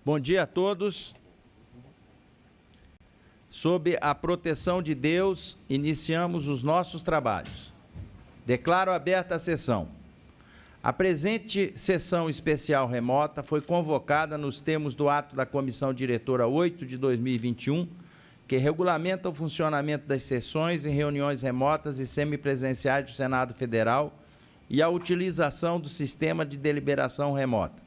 Bom dia a todos. Sob a proteção de Deus, iniciamos os nossos trabalhos. Declaro aberta a sessão. A presente sessão especial remota foi convocada nos termos do ato da Comissão Diretora 8 de 2021, que regulamenta o funcionamento das sessões e reuniões remotas e semipresenciais do Senado Federal e a utilização do sistema de deliberação remota.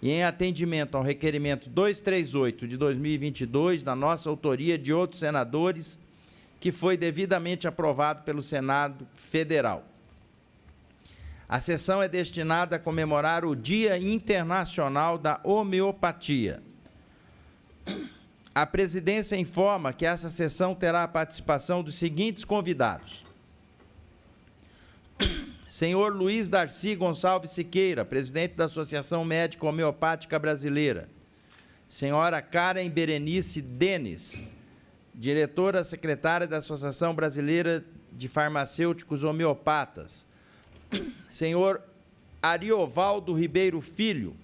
E em atendimento ao requerimento 238 de 2022, da nossa autoria de outros senadores, que foi devidamente aprovado pelo Senado Federal. A sessão é destinada a comemorar o Dia Internacional da Homeopatia. A presidência informa que essa sessão terá a participação dos seguintes convidados: Senhor Luiz Darcy Gonçalves Siqueira, presidente da Associação Médica Homeopática Brasileira. Senhora Karen Berenice Denis, diretora secretária da Associação Brasileira de Farmacêuticos Homeopatas. Senhor Ariovaldo Ribeiro Filho,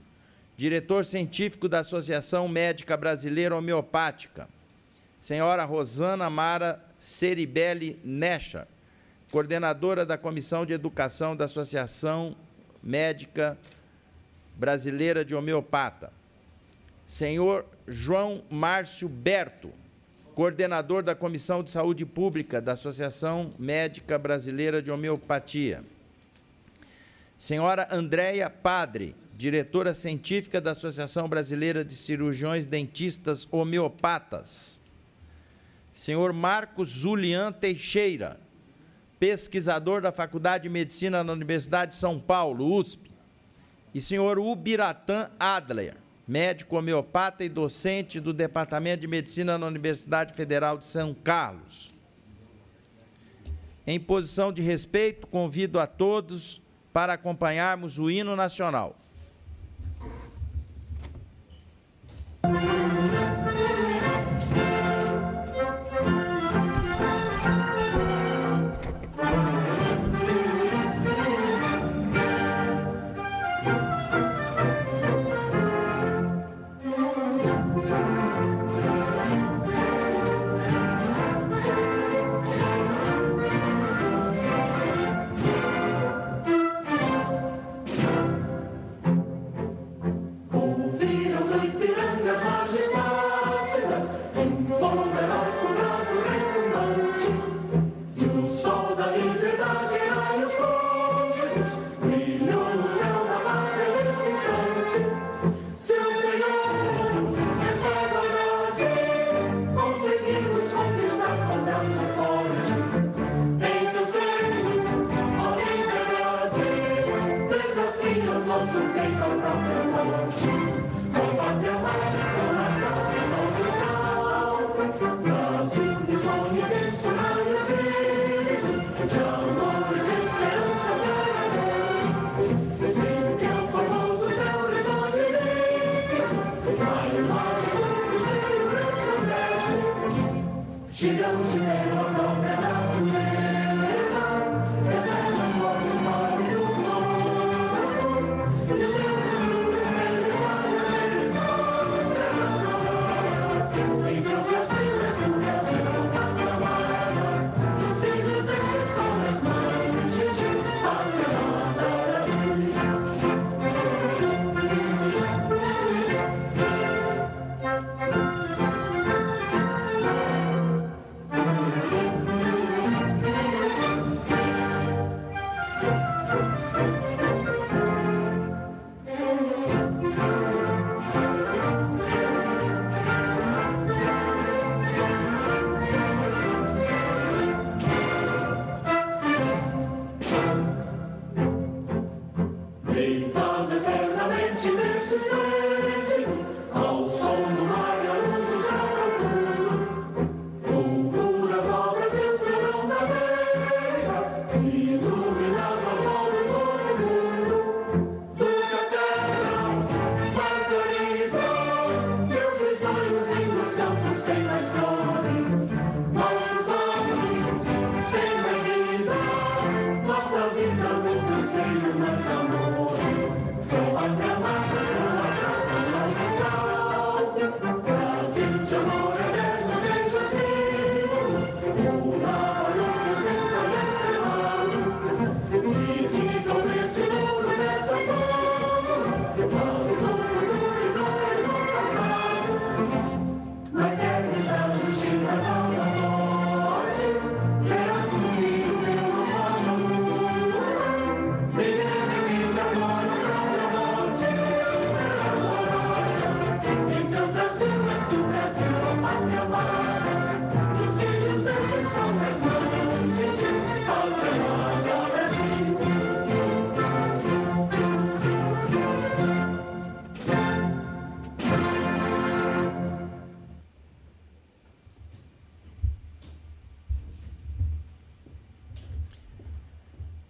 diretor científico da Associação Médica Brasileira Homeopática. Senhora Rosana Mara Ceribelli Necha, coordenadora da Comissão de Educação da Associação Médica Brasileira de Homeopata. Senhor João Márcio Berto, coordenador da Comissão de Saúde Pública da Associação Médica Brasileira de Homeopatia. Senhora Andréia Padre, diretora científica da Associação Brasileira de Cirurgiões Dentistas Homeopatas. Senhor Marcos Julian Teixeira, pesquisador da Faculdade de Medicina na Universidade de São Paulo, USP. E senhor Ubiratã Adler, médico homeopata e docente do Departamento de Medicina na Universidade Federal de São Carlos. Em posição de respeito, convido a todos para acompanharmos o hino nacional.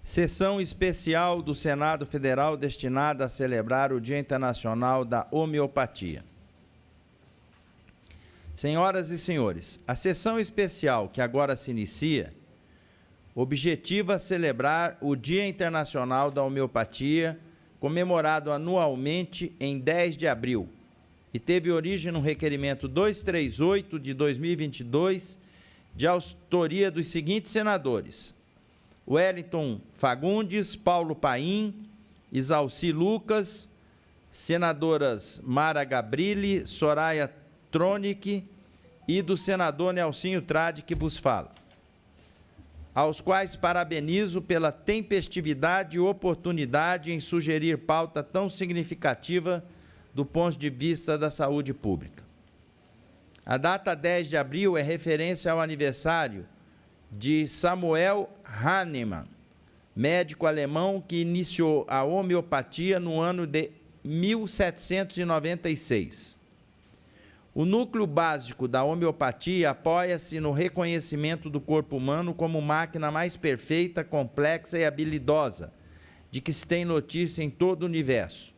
Sessão especial do Senado Federal destinada a celebrar o Dia Internacional da Homeopatia. Senhoras e senhores, a sessão especial que agora se inicia objetiva celebrar o Dia Internacional da Homeopatia, comemorado anualmente em 10 de abril, e teve origem no requerimento 238 de 2022, de autoria dos seguintes senadores: Wellington Fagundes, Paulo Paim, Isalci Lucas, senadoras Mara Gabrilli, Soraya Tronic e do senador Nelsinho Trade, que vos fala, aos quais parabenizo pela tempestividade e oportunidade em sugerir pauta tão significativa do ponto de vista da saúde pública. A data 10 de abril é referência ao aniversário de Samuel Hahnemann, médico alemão que iniciou a homeopatia no ano de 1796. O núcleo básico da homeopatia apoia-se no reconhecimento do corpo humano como máquina mais perfeita, complexa e habilidosa, de que se tem notícia em todo o universo,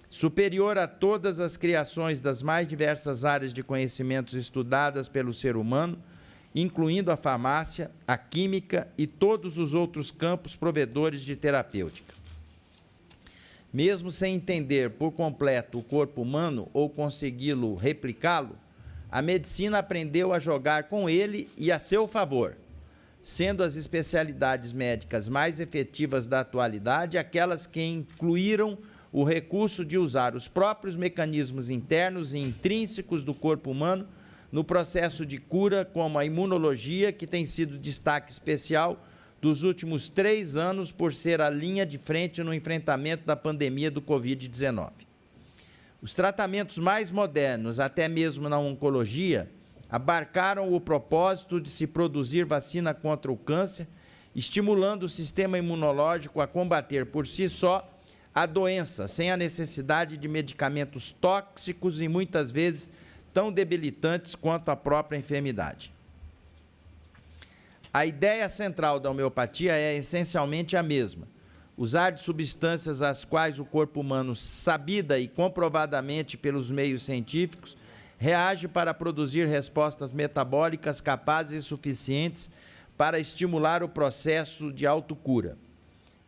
superior a todas as criações das mais diversas áreas de conhecimentos estudadas pelo ser humano, incluindo a farmácia, a química e todos os outros campos provedores de terapêutica. Mesmo sem entender por completo o corpo humano ou consegui-lo replicá-lo, a medicina aprendeu a jogar com ele e a seu favor, sendo as especialidades médicas mais efetivas da atualidade aquelas que incluíram o recurso de usar os próprios mecanismos internos e intrínsecos do corpo humano no processo de cura, como a imunologia, que tem sido destaque especial dos últimos 3 anos por ser a linha de frente no enfrentamento da pandemia do Covid-19. Os tratamentos mais modernos, até mesmo na oncologia, abarcaram o propósito de se produzir vacina contra o câncer, estimulando o sistema imunológico a combater por si só a doença, sem a necessidade de medicamentos tóxicos e muitas vezes tão debilitantes quanto a própria enfermidade. A ideia central da homeopatia é essencialmente a mesma: usar de substâncias às quais o corpo humano, sabida e comprovadamente pelos meios científicos, reage para produzir respostas metabólicas capazes e suficientes para estimular o processo de autocura.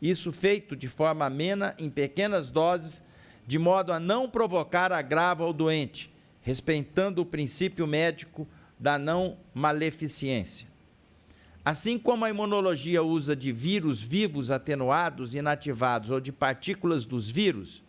Isso feito de forma amena, em pequenas doses, de modo a não provocar agravo ao doente, respeitando o princípio médico da não maleficência. Assim como a imunologia usa de vírus vivos atenuados, inativados ou de partículas dos vírus,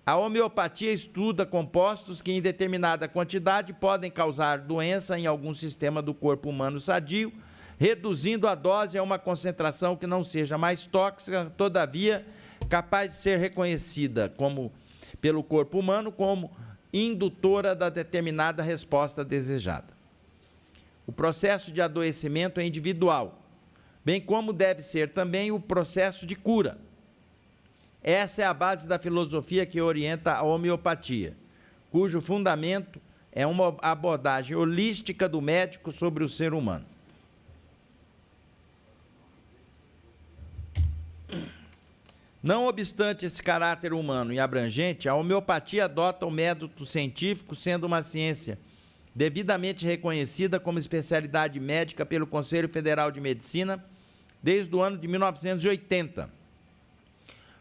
a homeopatia estuda compostos que, em determinada quantidade, podem causar doença em algum sistema do corpo humano sadio, reduzindo a dose a uma concentração que não seja mais tóxica, todavia capaz de ser reconhecida pelo corpo humano como indutora da determinada resposta desejada. O processo de adoecimento é individual, bem como deve ser também o processo de cura. Essa é a base da filosofia que orienta a homeopatia, cujo fundamento é uma abordagem holística do médico sobre o ser humano. Não obstante esse caráter humano e abrangente, a homeopatia adota o método científico, sendo uma ciência devidamente reconhecida como especialidade médica pelo Conselho Federal de Medicina desde o ano de 1980.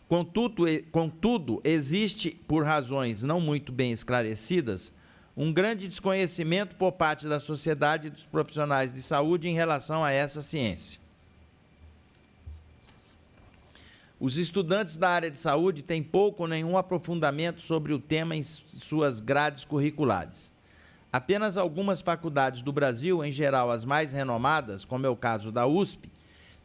Contudo, existe, por razões não muito bem esclarecidas, um grande desconhecimento por parte da sociedade e dos profissionais de saúde em relação a essa ciência. Os estudantes da área de saúde têm pouco ou nenhum aprofundamento sobre o tema em suas grades curriculares. Apenas algumas faculdades do Brasil, em geral as mais renomadas, como é o caso da USP,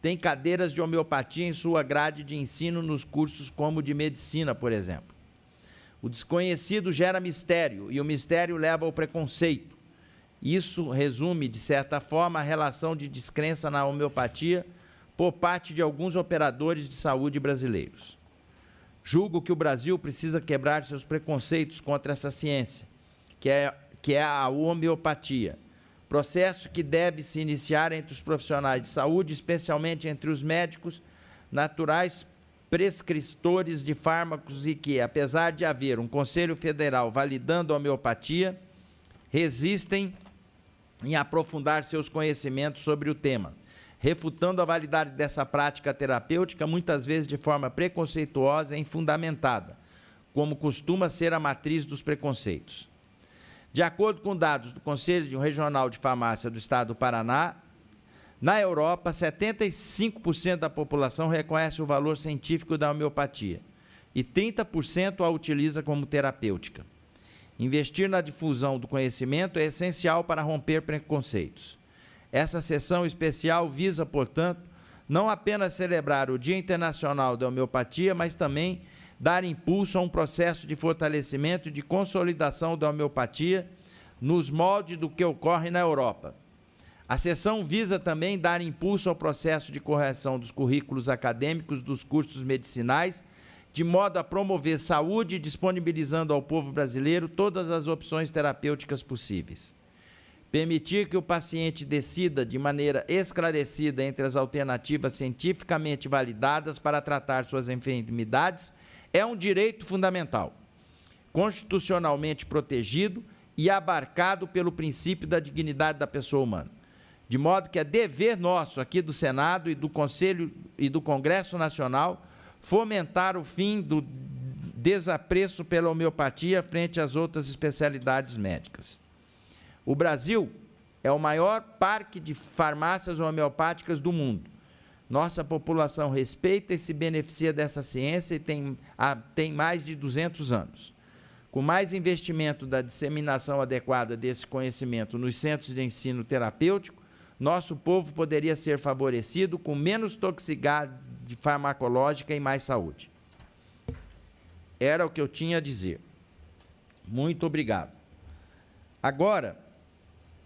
têm cadeiras de homeopatia em sua grade de ensino nos cursos como de medicina, por exemplo. O desconhecido gera mistério e o mistério leva ao preconceito. Isso resume, de certa forma, a relação de descrença na homeopatia por parte de alguns operadores de saúde brasileiros. Julgo que o Brasil precisa quebrar seus preconceitos contra essa ciência, que é a homeopatia, processo que deve se iniciar entre os profissionais de saúde, especialmente entre os médicos naturais prescritores de fármacos e que, apesar de haver um Conselho Federal validando a homeopatia, resistem em aprofundar seus conhecimentos sobre o tema, refutando a validade dessa prática terapêutica, muitas vezes de forma preconceituosa e infundamentada, como costuma ser a matriz dos preconceitos. De acordo com dados do Conselho Regional de Farmácia do Estado do Paraná, na Europa, 75% da população reconhece o valor científico da homeopatia e 30% a utiliza como terapêutica. Investir na difusão do conhecimento é essencial para romper preconceitos. Essa sessão especial visa, portanto, não apenas celebrar o Dia Internacional da Homeopatia, mas também dar impulso a um processo de fortalecimento e de consolidação da homeopatia nos moldes do que ocorre na Europa. A sessão visa também dar impulso ao processo de correção dos currículos acadêmicos dos cursos medicinais, de modo a promover saúde, disponibilizando ao povo brasileiro todas as opções terapêuticas possíveis. Permitir que o paciente decida de maneira esclarecida entre as alternativas cientificamente validadas para tratar suas enfermidades é um direito fundamental, constitucionalmente protegido e abarcado pelo princípio da dignidade da pessoa humana. De modo que é dever nosso aqui do Senado e do Conselho e do Congresso Nacional fomentar o fim do desapreço pela homeopatia frente às outras especialidades médicas. O Brasil é o maior parque de farmácias homeopáticas do mundo. Nossa população respeita e se beneficia dessa ciência e tem mais de 200 anos. Com mais investimento da disseminação adequada desse conhecimento nos centros de ensino terapêutico, nosso povo poderia ser favorecido com menos toxicidade farmacológica e mais saúde. Era o que eu tinha a dizer. Muito obrigado. Agora,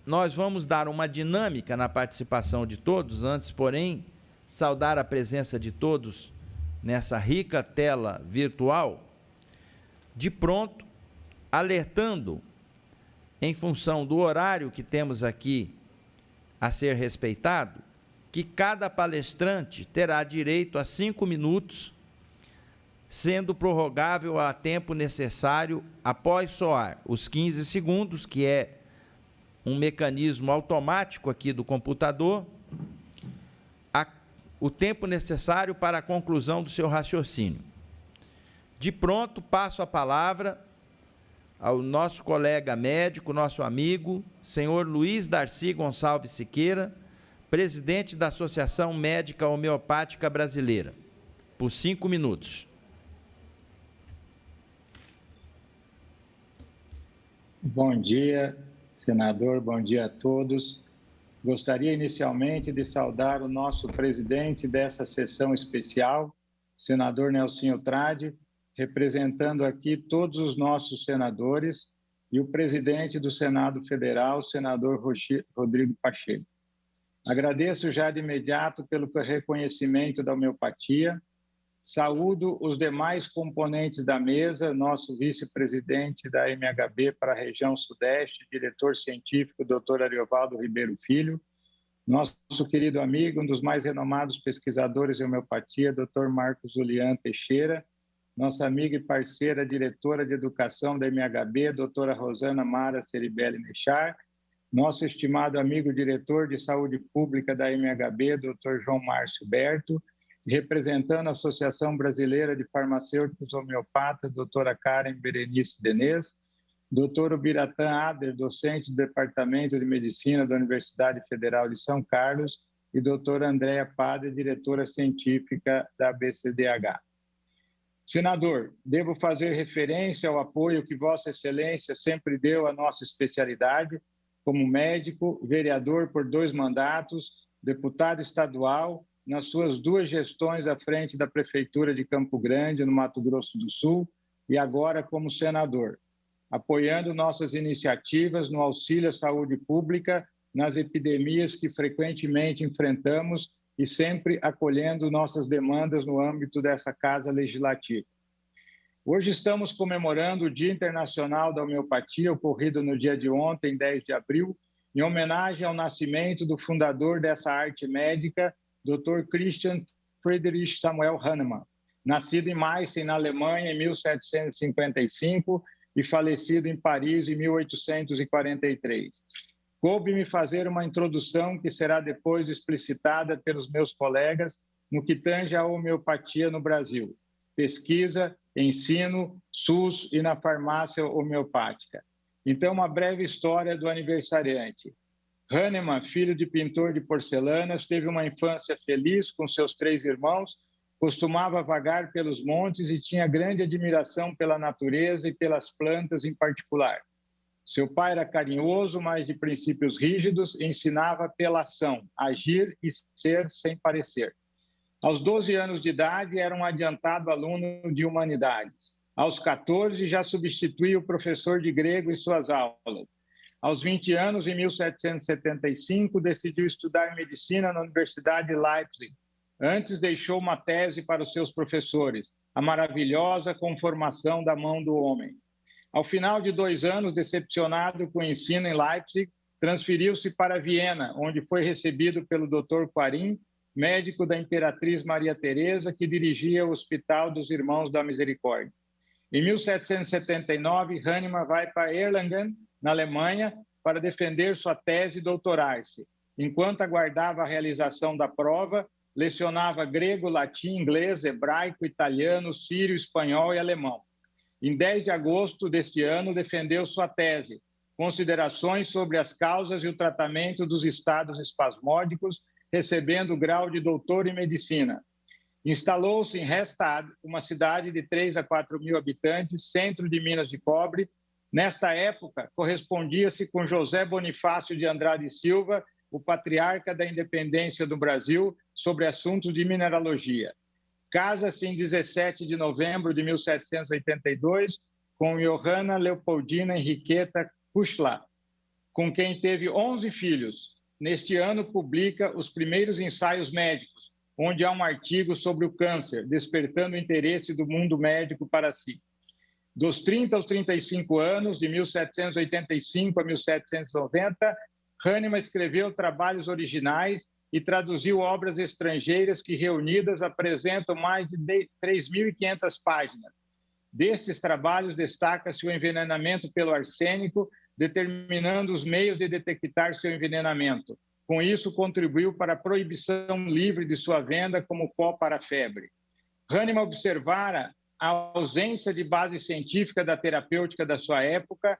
nós vamos dar uma dinâmica na participação de todos, antes, porém, saudar a presença de todos nessa rica tela virtual, de pronto, alertando, em função do horário que temos aqui a ser respeitado, que cada palestrante terá direito a 5 minutos, sendo prorrogável a tempo necessário após soar os 15 segundos, que é um mecanismo automático aqui do computador, o tempo necessário para a conclusão do seu raciocínio. De pronto, passo a palavra ao nosso colega médico, nosso amigo, senhor Luiz Darcy Gonçalves Siqueira, presidente da Associação Médica Homeopática Brasileira, por 5 minutos. Bom dia, senador, bom dia a todos. Gostaria inicialmente de saudar o nosso presidente dessa sessão especial, senador Nelsinho Trade, representando aqui todos os nossos senadores, e o presidente do Senado Federal, senador Rodrigo Pacheco. Agradeço já de imediato pelo reconhecimento da homeopatia. Saúdo os demais componentes da mesa, nosso vice-presidente da MHB para a região Sudeste, diretor científico, Dr. Ariovaldo Ribeiro Filho, nosso querido amigo, um dos mais renomados pesquisadores em homeopatia, Dr. Marcos Julián Teixeira, nossa amiga e parceira, diretora de educação da MHB, doutora Rosana Mara Ceribelli Nechar, nosso estimado amigo diretor de saúde pública da MHB, Dr. João Márcio Berto, representando a Associação Brasileira de Farmacêuticos Homeopatas, doutora Karen Berenice Denez, doutor Ubiratã Ader, docente do Departamento de Medicina da Universidade Federal de São Carlos, e doutora Andréa Padre, diretora científica da BCDH. Senador, devo fazer referência ao apoio que Vossa Excelência sempre deu à nossa especialidade, como médico, vereador por 2 mandatos, deputado estadual, nas suas 2 gestões à frente da Prefeitura de Campo Grande, no Mato Grosso do Sul, e agora como senador, apoiando nossas iniciativas no auxílio à saúde pública, nas epidemias que frequentemente enfrentamos e sempre acolhendo nossas demandas no âmbito dessa Casa Legislativa. Hoje estamos comemorando o Dia Internacional da Homeopatia, ocorrido no dia de ontem, 10 de abril, em homenagem ao nascimento do fundador dessa arte médica, Dr. Christian Friedrich Samuel Hahnemann, nascido em Meissen, na Alemanha, em 1755 e falecido em Paris em 1843. Coube-me fazer uma introdução que será depois explicitada pelos meus colegas no que tange à homeopatia no Brasil, pesquisa, ensino, SUS e na farmácia homeopática. Então, uma breve história do aniversariante. Hahnemann, filho de pintor de porcelanas, teve uma infância feliz com seus 3 irmãos, costumava vagar pelos montes e tinha grande admiração pela natureza e pelas plantas em particular. Seu pai era carinhoso, mas de princípios rígidos, e ensinava pela ação, agir e ser sem parecer. Aos 12 anos de idade, era um adiantado aluno de humanidades. Aos 14, já substituía o professor de grego em suas aulas. Aos 20 anos, em 1775, decidiu estudar medicina na Universidade de Leipzig. Antes, deixou uma tese para os seus professores, A Maravilhosa Conformação da Mão do Homem. Ao final de 2 anos, decepcionado com o ensino em Leipzig, transferiu-se para Viena, onde foi recebido pelo Dr. Quarin, médico da Imperatriz Maria Teresa, que dirigia o Hospital dos Irmãos da Misericórdia. Em 1779, Hahnemann vai para Erlangen, na Alemanha, para defender sua tese e doutorar-se. Enquanto aguardava a realização da prova, lecionava grego, latim, inglês, hebraico, italiano, sírio, espanhol e alemão. Em 10 de agosto deste ano, defendeu sua tese, Considerações sobre as causas e o tratamento dos estados espasmódicos, recebendo o grau de doutor em medicina. Instalou-se em Hestad, uma cidade de 3 a 4 mil habitantes, centro de minas de cobre. Nesta época, correspondia-se com José Bonifácio de Andrade e Silva, o patriarca da independência do Brasil, sobre assuntos de mineralogia. Casa-se em 17 de novembro de 1782 com Johanna Leopoldina Henriqueta Kuchla, com quem teve 11 filhos. Neste ano, publica os primeiros ensaios médicos, onde há um artigo sobre o câncer, despertando o interesse do mundo médico para si. Dos 30 aos 35 anos, de 1785 a 1790, Hahnemann escreveu trabalhos originais e traduziu obras estrangeiras que, reunidas, apresentam mais de 3.500 páginas. Destes trabalhos, destaca-se o envenenamento pelo arsênico, determinando os meios de detectar seu envenenamento. Com isso, contribuiu para a proibição livre de sua venda como pó para a febre. Hahnemann observara a ausência de base científica da terapêutica da sua época,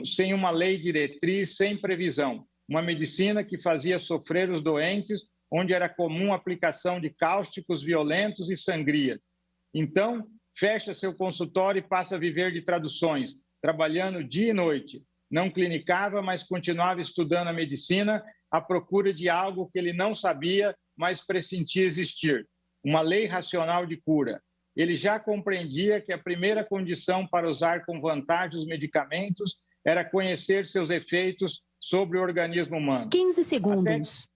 sem uma lei diretriz, sem previsão. Uma medicina que fazia sofrer os doentes, onde era comum a aplicação de cáusticos violentos e sangrias. Então, fecha seu consultório e passa a viver de traduções, trabalhando dia e noite. Não clinicava, mas continuava estudando a medicina à procura de algo que ele não sabia, mas pressentia existir, uma lei racional de cura. Ele já compreendia que a primeira condição para usar com vantagem os medicamentos era conhecer seus efeitos sobre o organismo humano. 15 segundos.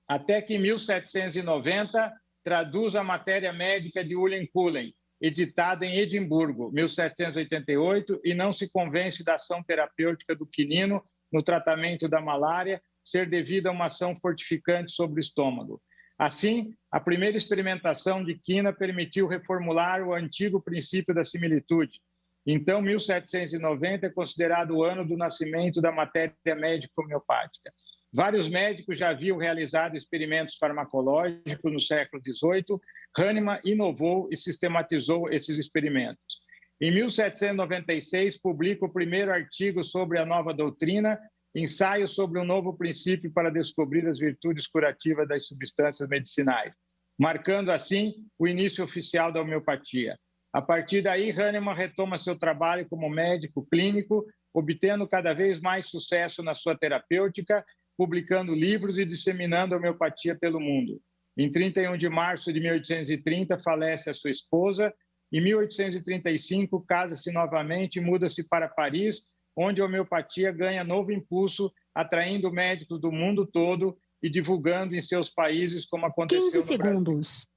Até que em 1790 traduz a matéria médica de William Cullen, editada em Edimburgo, 1788, e não se convence da ação terapêutica do quinino no tratamento da malária ser devida a uma ação fortificante sobre o estômago. Assim, a primeira experimentação de quina permitiu reformular o antigo princípio da similitude. Então, 1790 é considerado o ano do nascimento da matéria médica homeopática. Vários médicos já haviam realizado experimentos farmacológicos no século XVIII. Hahnemann inovou e sistematizou esses experimentos. Em 1796, publica o primeiro artigo sobre a nova doutrina, ensaio sobre um novo princípio para descobrir as virtudes curativas das substâncias medicinais, marcando assim o início oficial da homeopatia. A partir daí, Hahnemann retoma seu trabalho como médico clínico, obtendo cada vez mais sucesso na sua terapêutica, publicando livros e disseminando a homeopatia pelo mundo. Em 31 de março de 1830, falece a sua esposa. Em 1835, casa-se novamente e muda-se para Paris, onde a homeopatia ganha novo impulso, atraindo médicos do mundo todo e divulgando em seus países, como aconteceu 15 no segundos. Brasil.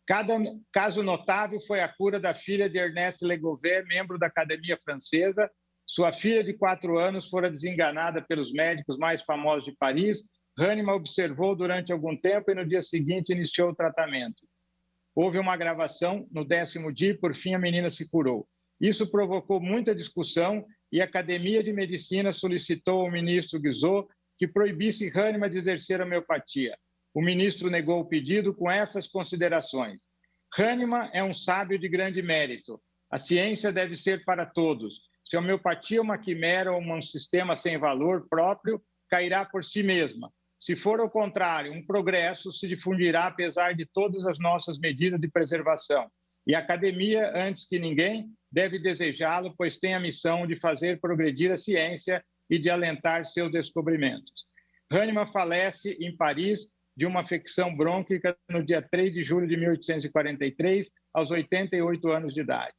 Cada caso notável foi a cura da filha de Ernest Legovet, membro da Academia Francesa. Sua filha de 4 anos fora desenganada pelos médicos mais famosos de Paris. Hahnemann observou durante algum tempo e no dia seguinte iniciou o tratamento. Houve uma agravação no 10º dia e, por fim, a menina se curou. Isso provocou muita discussão e a Academia de Medicina solicitou ao ministro Guizot que proibisse Hahnemann de exercer a homeopatia. O ministro negou o pedido com essas considerações. Hahnemann é um sábio de grande mérito. A ciência deve ser para todos. Se a homeopatia é uma quimera ou um sistema sem valor próprio, cairá por si mesma. Se for ao contrário, um progresso se difundirá apesar de todas as nossas medidas de preservação. E a academia, antes que ninguém, deve desejá-lo, pois tem a missão de fazer progredir a ciência e de alentar seus descobrimentos. Hahnemann falece em Paris de uma afecção brônquica no dia 3 de julho de 1843, aos 88 anos de idade.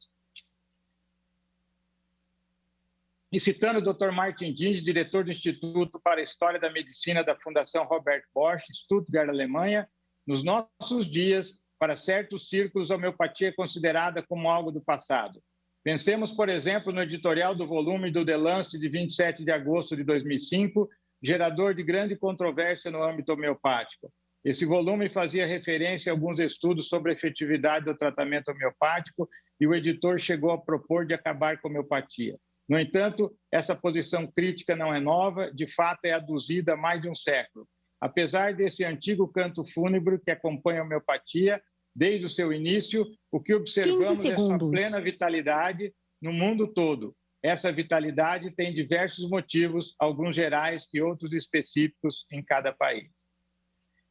E citando o Dr. Martin Dins, diretor do Instituto para a História da Medicina da Fundação Robert Bosch, Stuttgart, Alemanha, nos nossos dias, para certos círculos, a homeopatia é considerada como algo do passado. Pensemos, por exemplo, no editorial do volume do The Lancet de 27 de agosto de 2005, gerador de grande controvérsia no âmbito homeopático. Esse volume fazia referência a alguns estudos sobre a efetividade do tratamento homeopático e o editor chegou a propor de acabar com a homeopatia. No entanto, essa posição crítica não é nova, de fato é aduzida há mais de um século. Apesar desse antigo canto fúnebre que acompanha a homeopatia, desde o seu início, o que observamos é sua plena vitalidade no mundo todo. Essa vitalidade tem diversos motivos, alguns gerais e outros específicos em cada país.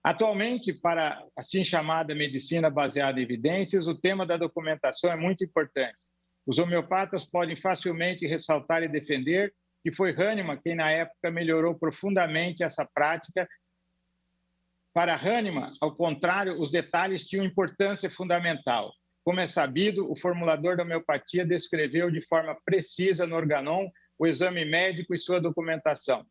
Atualmente, para a assim chamada medicina baseada em evidências, o tema da documentação é muito importante. Os homeopatas podem facilmente ressaltar e defender que foi Hahnemann quem, na época, melhorou profundamente essa prática. Para Hahnemann, ao contrário, os detalhes tinham importância fundamental. Como é sabido, o formulador da homeopatia descreveu de forma precisa no Organon o exame médico e sua documentação.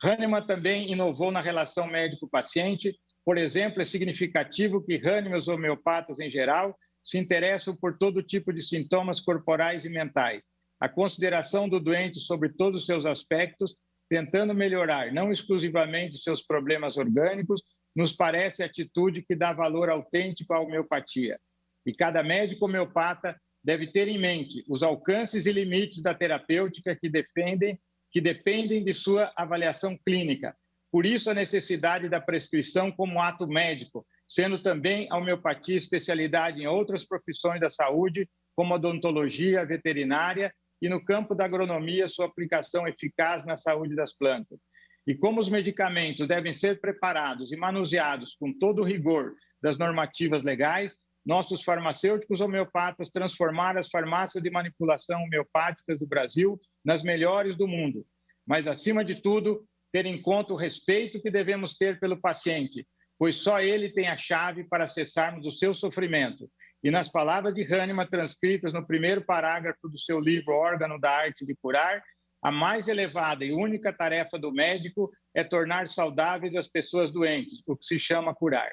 Hahnemann também inovou na relação médico-paciente. Por exemplo, é significativo que Hahnemann e os homeopatas em geral se interessam por todo tipo de sintomas corporais e mentais. A consideração do doente sobre todos os seus aspectos, tentando melhorar não exclusivamente seus problemas orgânicos, nos parece a atitude que dá valor autêntico à homeopatia. E cada médico homeopata deve ter em mente os alcances e limites da terapêutica que dependem de sua avaliação clínica. Por isso, a necessidade da prescrição como ato médico, sendo também a homeopatia especialidade em outras profissões da saúde, como a odontologia, a veterinária, e no campo da agronomia, sua aplicação eficaz na saúde das plantas. E como os medicamentos devem ser preparados e manuseados com todo o rigor das normativas legais, nossos farmacêuticos homeopatas transformaram as farmácias de manipulação homeopáticas do Brasil nas melhores do mundo. Mas, acima de tudo, ter em conta o respeito que devemos ter pelo paciente, pois só ele tem a chave para acessarmos o seu sofrimento. E nas palavras de Hahnemann, transcritas no primeiro parágrafo do seu livro Órgano da Arte de Curar, a mais elevada e única tarefa do médico é tornar saudáveis as pessoas doentes, o que se chama curar.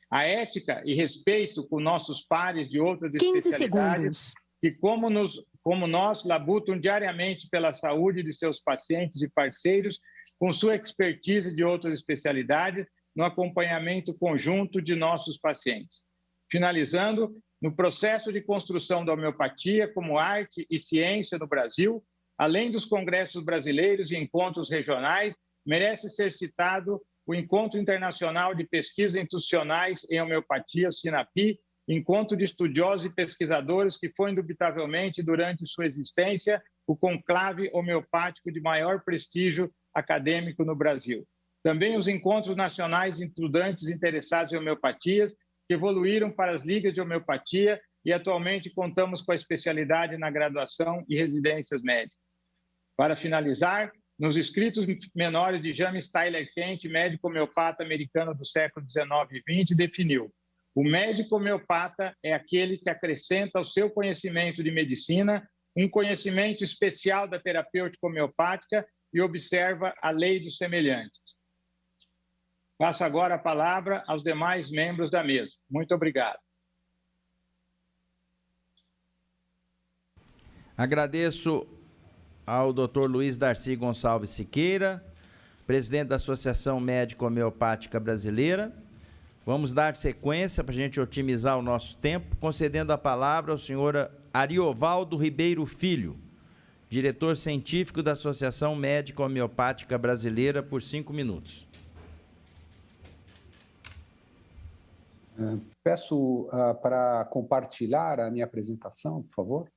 A ética e respeito com nossos pares de outras 15 especialidades, que como nós labutam diariamente pela saúde de seus pacientes e parceiros, com sua expertise de outras especialidades, no acompanhamento conjunto de nossos pacientes. Finalizando, no processo de construção da homeopatia como arte e ciência no Brasil, além dos congressos brasileiros e encontros regionais, merece ser citado o Encontro Internacional de Pesquisas Institucionais em Homeopatia, o SINAPI, encontro de estudiosos e pesquisadores que foi, indubitavelmente, durante sua existência, o conclave homeopático de maior prestígio acadêmico no Brasil. Também os encontros nacionais de estudantes interessados em homeopatias, que evoluíram para as ligas de homeopatia e atualmente contamos com a especialidade na graduação e residências médicas. Para finalizar, nos escritos menores de James Tyler Kent, médico homeopata americano do século XIX e XX, definiu: o médico homeopata é aquele que acrescenta ao seu conhecimento de medicina um conhecimento especial da terapêutica homeopática e observa a lei dos semelhantes. Passo agora a palavra aos demais membros da mesa. Muito obrigado. Agradeço ao Dr. Luiz Darcy Gonçalves Siqueira, presidente da Associação Médica Homeopática Brasileira. Vamos dar sequência para a gente otimizar o nosso tempo, concedendo a palavra ao senhor Ariovaldo Ribeiro Filho, diretor científico da Associação Médica Homeopática Brasileira, por 5 minutos. Peço para compartilhar a minha apresentação, por favor.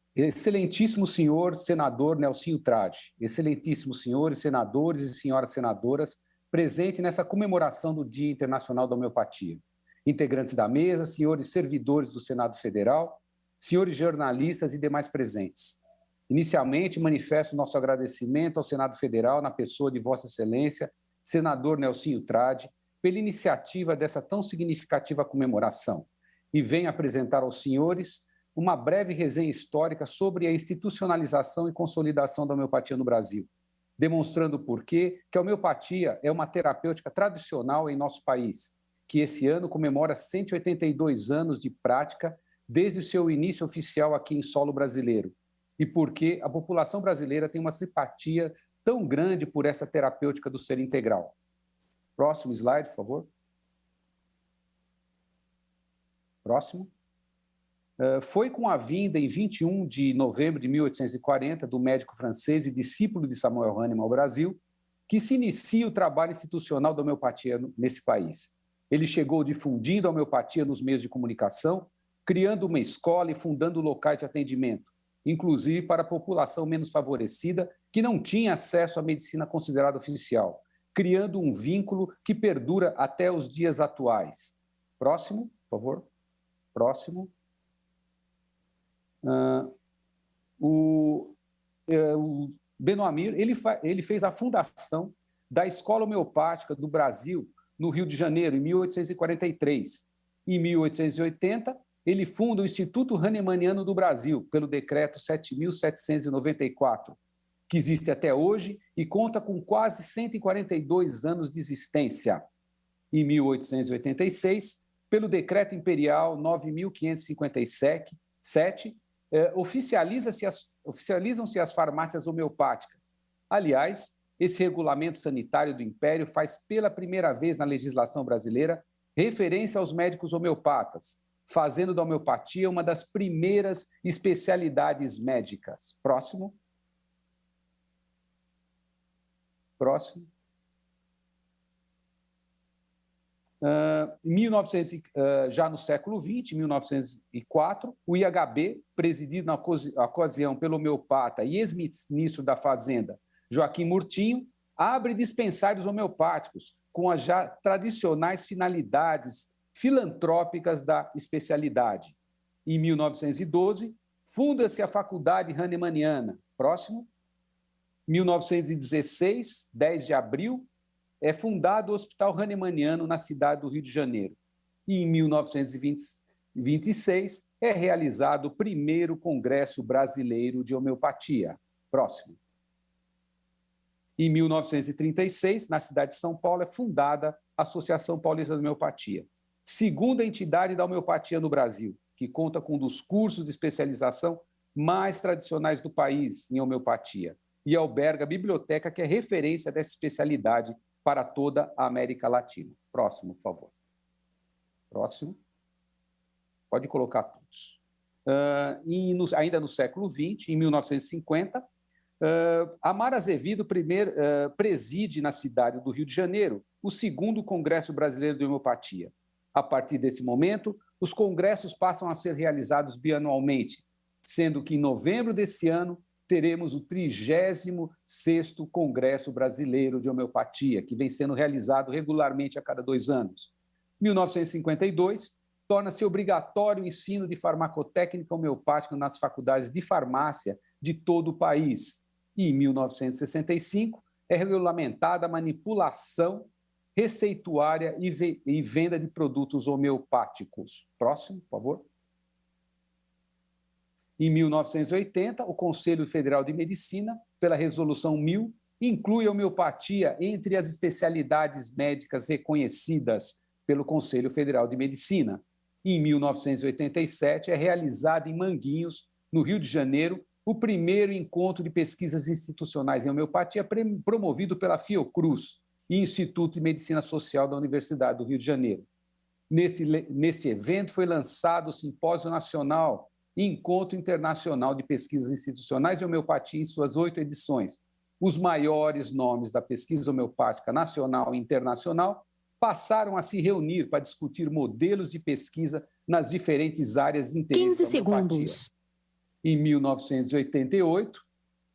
Excelentíssimo senhor senador Nelsinho Trade, excelentíssimos senhores senadores e senhoras senadoras presentes nessa comemoração do Dia Internacional da Homeopatia, integrantes da mesa, senhores servidores do Senado Federal, senhores jornalistas e demais presentes. Inicialmente, manifesto nosso agradecimento ao Senado Federal, na pessoa de Vossa Excelência, senador Nelsinho Trade, pela iniciativa dessa tão significativa comemoração, e venho apresentar aos senhores uma breve resenha histórica sobre a institucionalização e consolidação da homeopatia no Brasil, demonstrando por que a homeopatia é uma terapêutica tradicional em nosso país, que esse ano comemora 182 anos de prática desde o seu início oficial aqui em solo brasileiro, e por que a população brasileira tem uma simpatia tão grande por essa terapêutica do ser integral. Próximo slide, por favor. Próximo. Foi com a vinda, em 21 de novembro de 1840, do médico francês e discípulo de Samuel Hahnemann ao Brasil, que se inicia o trabalho institucional da homeopatia nesse país. Ele chegou difundindo a homeopatia nos meios de comunicação, criando uma escola e fundando locais de atendimento, inclusive para a população menos favorecida, que não tinha acesso à medicina considerada oficial, criando um vínculo que perdura até os dias atuais. Próximo, por favor. Próximo. O Benoît Hamir, ele fez a fundação da Escola Homeopática do Brasil, no Rio de Janeiro, em 1843. Em 1880, ele funda o Instituto Hahnemanniano do Brasil, pelo decreto 7.794, que existe até hoje e conta com quase 142 anos de existência. Em 1886, pelo decreto imperial 9.557, oficializam-se as farmácias homeopáticas. Aliás, esse regulamento sanitário do Império faz pela primeira vez na legislação brasileira referência aos médicos homeopatas, fazendo da homeopatia uma das primeiras especialidades médicas. Próximo. Próximo. Já no século XX, em 1904, o IHB, presidido na ocasião pelo homeopata e ex-ministro da Fazenda, Joaquim Murtinho, abre dispensários homeopáticos com as já tradicionais finalidades filantrópicas da especialidade. Em 1912, funda-se a Faculdade Hahnemanniana. Próximo. 1916, 10 de abril, é fundado o Hospital Hahnemanniano na cidade do Rio de Janeiro. E em 1926 é realizado o primeiro Congresso Brasileiro de Homeopatia. Próximo. Em 1936, na cidade de São Paulo, é fundada a Associação Paulista de Homeopatia, segunda entidade da homeopatia no Brasil, que conta com um dos cursos de especialização mais tradicionais do país em homeopatia e alberga a biblioteca que é referência dessa especialidade para toda a América Latina. Próximo, por favor. Próximo. Pode colocar todos. Ainda no século XX, em 1950, Amar Azevedo preside na cidade do Rio de Janeiro o 2º Congresso Brasileiro de Homeopatia. A partir desse momento, os congressos passam a ser realizados bianualmente, sendo que em novembro desse ano teremos o 36º Congresso Brasileiro de Homeopatia, que vem sendo realizado regularmente a cada 2 anos. Em 1952, torna-se obrigatório o ensino de farmacotécnica homeopática nas faculdades de farmácia de todo o país. E em 1965, é regulamentada a manipulação receituária e venda de produtos homeopáticos. Próximo, por favor. Em 1980, o Conselho Federal de Medicina, pela Resolução 1000, inclui a homeopatia entre as especialidades médicas reconhecidas pelo Conselho Federal de Medicina. Em 1987, é realizado em Manguinhos, no Rio de Janeiro, o primeiro encontro de pesquisas institucionais em homeopatia promovido pela Fiocruz e Instituto de Medicina Social da Universidade do Rio de Janeiro. Nesse evento foi lançado o Simpósio Nacional e Encontro Internacional de Pesquisas Institucionais em Homeopatia em suas 8 edições. Os maiores nomes da pesquisa homeopática nacional e internacional passaram a se reunir para discutir modelos de pesquisa nas diferentes áreas de interesse 15 segundos. Em 1988,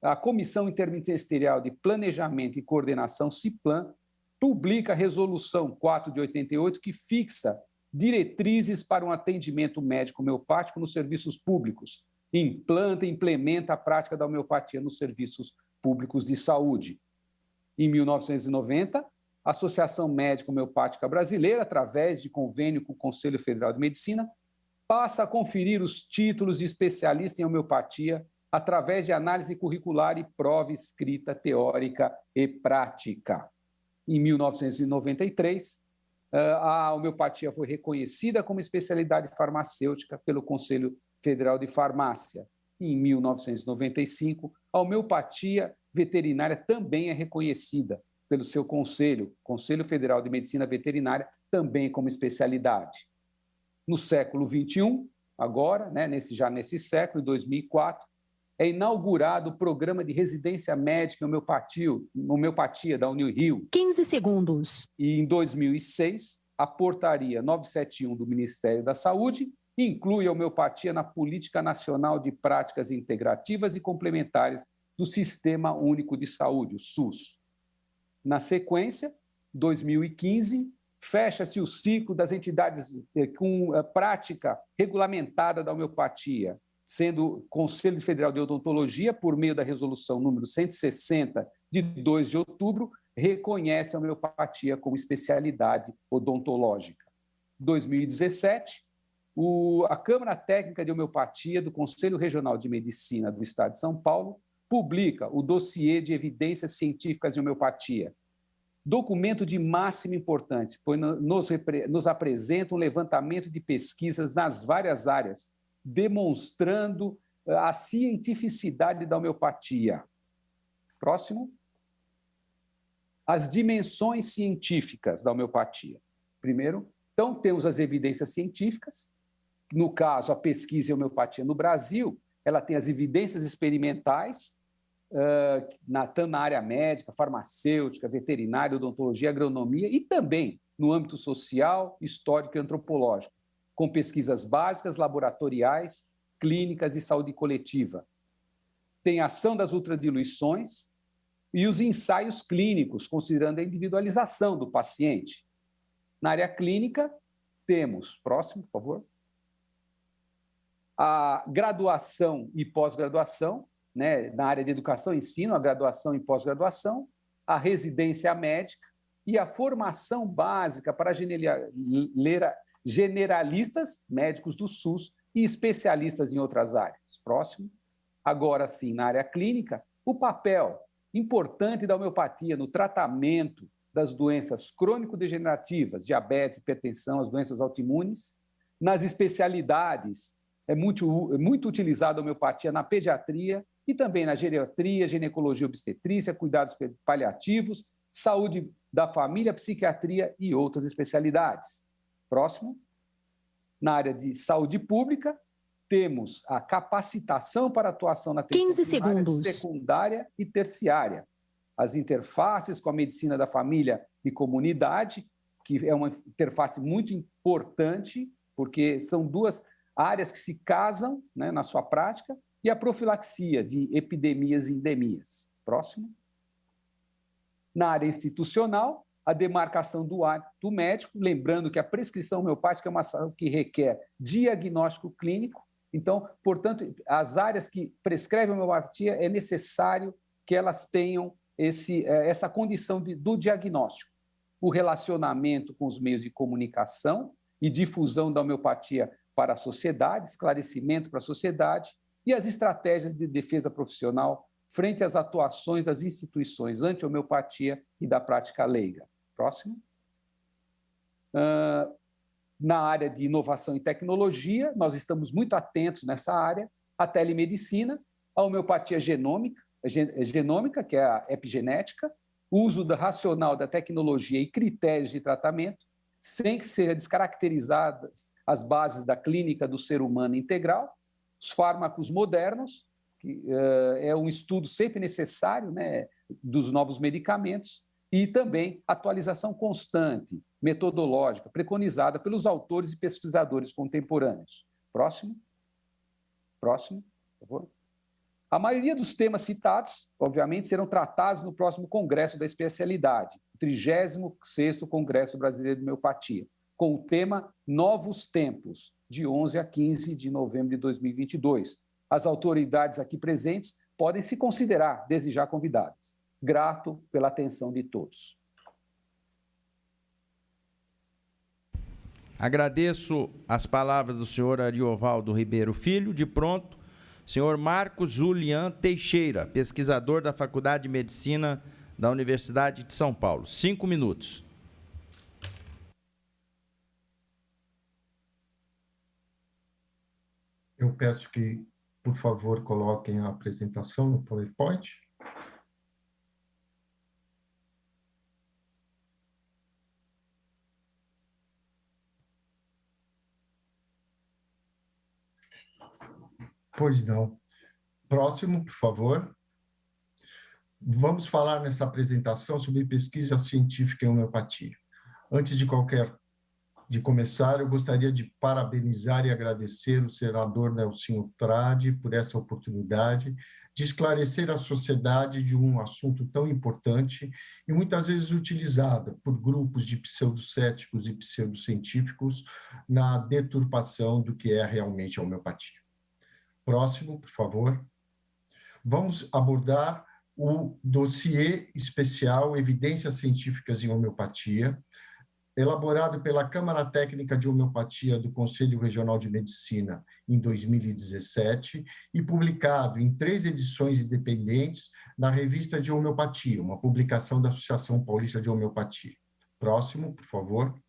a Comissão Interministerial de Planejamento e Coordenação, CIPLAN, publica a Resolução 4 de 88, que fixa diretrizes para um atendimento médico homeopático nos serviços públicos, implanta e implementa a prática da homeopatia nos serviços públicos de saúde. Em 1990, a Associação Médica Homeopática Brasileira, através de convênio com o Conselho Federal de Medicina, passa a conferir os títulos de especialista em homeopatia através de análise curricular e prova escrita, teórica e prática. Em 1993, a homeopatia foi reconhecida como especialidade farmacêutica pelo Conselho Federal de Farmácia. Em 1995, a homeopatia veterinária também é reconhecida pelo seu Conselho Federal de Medicina Veterinária, também como especialidade. No século XXI, agora, já nesse século, em 2004, é inaugurado o programa de residência médica em homeopatia da Unirio. 15 segundos. E em 2006, a portaria 971 do Ministério da Saúde inclui a homeopatia na Política Nacional de Práticas Integrativas e Complementares do Sistema Único de Saúde, o SUS. Na sequência, 2015, fecha-se o ciclo das entidades com prática regulamentada da homeopatia, sendo o Conselho Federal de Odontologia, por meio da resolução número 160, de 2 de outubro, reconhece a homeopatia como especialidade odontológica. 2017, a Câmara Técnica de Homeopatia do Conselho Regional de Medicina do Estado de São Paulo publica o dossiê de evidências científicas de homeopatia, documento de máxima importância, pois nos apresenta um levantamento de pesquisas nas várias áreas, demonstrando a cientificidade da homeopatia. Próximo. As dimensões científicas da homeopatia. Primeiro, então, temos as evidências científicas. No caso, a pesquisa em homeopatia no Brasil, ela tem as evidências experimentais, tanto na área médica, farmacêutica, veterinária, odontologia, agronomia e também no âmbito social, histórico e antropológico, com pesquisas básicas, laboratoriais, clínicas e saúde coletiva. Tem a ação das ultradiluições e os ensaios clínicos, considerando a individualização do paciente. Na área clínica, temos, próximo, por favor, a graduação e pós-graduação, na área de educação e ensino, a graduação e pós-graduação, a residência médica e a formação básica para generalistas, médicos do SUS e especialistas em outras áreas. Próximo. Agora sim, na área clínica, o papel importante da homeopatia no tratamento das doenças crônico-degenerativas, diabetes, hipertensão, as doenças autoimunes. Nas especialidades, é muito utilizada a homeopatia na pediatria e também na geriatria, ginecologia, obstetrícia, cuidados paliativos, saúde da família, psiquiatria e outras especialidades. Próximo. Na área de saúde pública, temos a capacitação para atuação na atenção 15 primária, segundos. secundária e terciária. As interfaces com a medicina da família e comunidade, que é uma interface muito importante, porque são duas áreas que se casam, né, na sua prática, e a profilaxia de epidemias e endemias. Próximo. Na área institucional, a demarcação do médico, lembrando que a prescrição homeopática é uma ação que requer diagnóstico clínico. Então, portanto, as áreas que prescrevem homeopatia é necessário que elas tenham essa condição do diagnóstico. O relacionamento com os meios de comunicação e difusão da homeopatia para a sociedade, esclarecimento para a sociedade, e as estratégias de defesa profissional frente às atuações das instituições anti-homeopatia e da prática leiga. Próximo. Na área de inovação e tecnologia, nós estamos muito atentos nessa área, a telemedicina, a homeopatia genômica, que é a epigenética, o uso racional da tecnologia e critérios de tratamento, sem que sejam descaracterizadas as bases da clínica do ser humano integral, os fármacos modernos, que é um estudo sempre necessário, né, dos novos medicamentos, e também atualização constante, metodológica, preconizada pelos autores e pesquisadores contemporâneos. Próximo. Próximo, por favor. A maioria dos temas citados, obviamente, serão tratados no próximo Congresso da Especialidade, o 36º Congresso Brasileiro de Homeopatia, com o tema Novos Tempos, de 11 a 15 de novembro de 2022. As autoridades aqui presentes podem se considerar, desde já, convidadas. Grato pela atenção de todos. Agradeço as palavras do senhor Ariovaldo Ribeiro Filho. De pronto, senhor Marcos Julian Teixeira, pesquisador da Faculdade de Medicina da Universidade de São Paulo. 5 minutos. Eu peço que, por favor, coloquem a apresentação no PowerPoint. Pois não. Próximo, por favor. Vamos falar nessa apresentação sobre pesquisa científica em homeopatia. Antes de começar, eu gostaria de parabenizar e agradecer o senador Nelsinho Trade por essa oportunidade de esclarecer a sociedade de um assunto tão importante e muitas vezes utilizada por grupos de pseudocéticos e pseudocientíficos na deturpação do que é realmente a homeopatia. Próximo, por favor. Vamos abordar o dossiê especial Evidências Científicas em Homeopatia, elaborado pela Câmara Técnica de Homeopatia do Conselho Regional de Medicina em 2017 e publicado em 3 edições independentes na Revista de Homeopatia, uma publicação da Associação Paulista de Homeopatia. Próximo, por favor.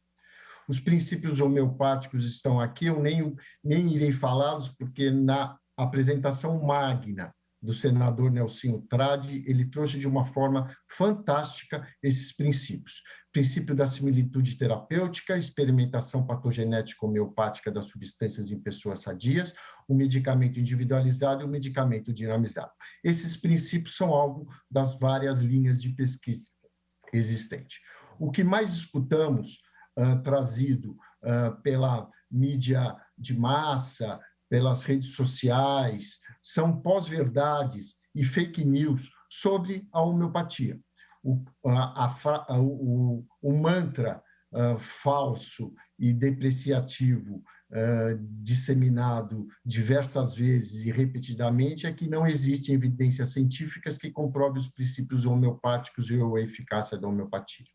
Os princípios homeopáticos estão aqui, eu nem irei falá-los, porque na apresentação magna do senador Nelsinho Trade, ele trouxe de uma forma fantástica esses princípios. Princípio da similitude terapêutica, experimentação patogenética homeopática das substâncias em pessoas sadias, o medicamento individualizado e o medicamento dinamizado. Esses princípios são alvo das várias linhas de pesquisa existentes. O que mais escutamos, trazido pela mídia de massa, pelas redes sociais, são pós-verdades e fake news sobre a homeopatia. O mantra falso e depreciativo disseminado diversas vezes e repetidamente é que não existem evidências científicas que comprovem os princípios homeopáticos e a eficácia da homeopatia.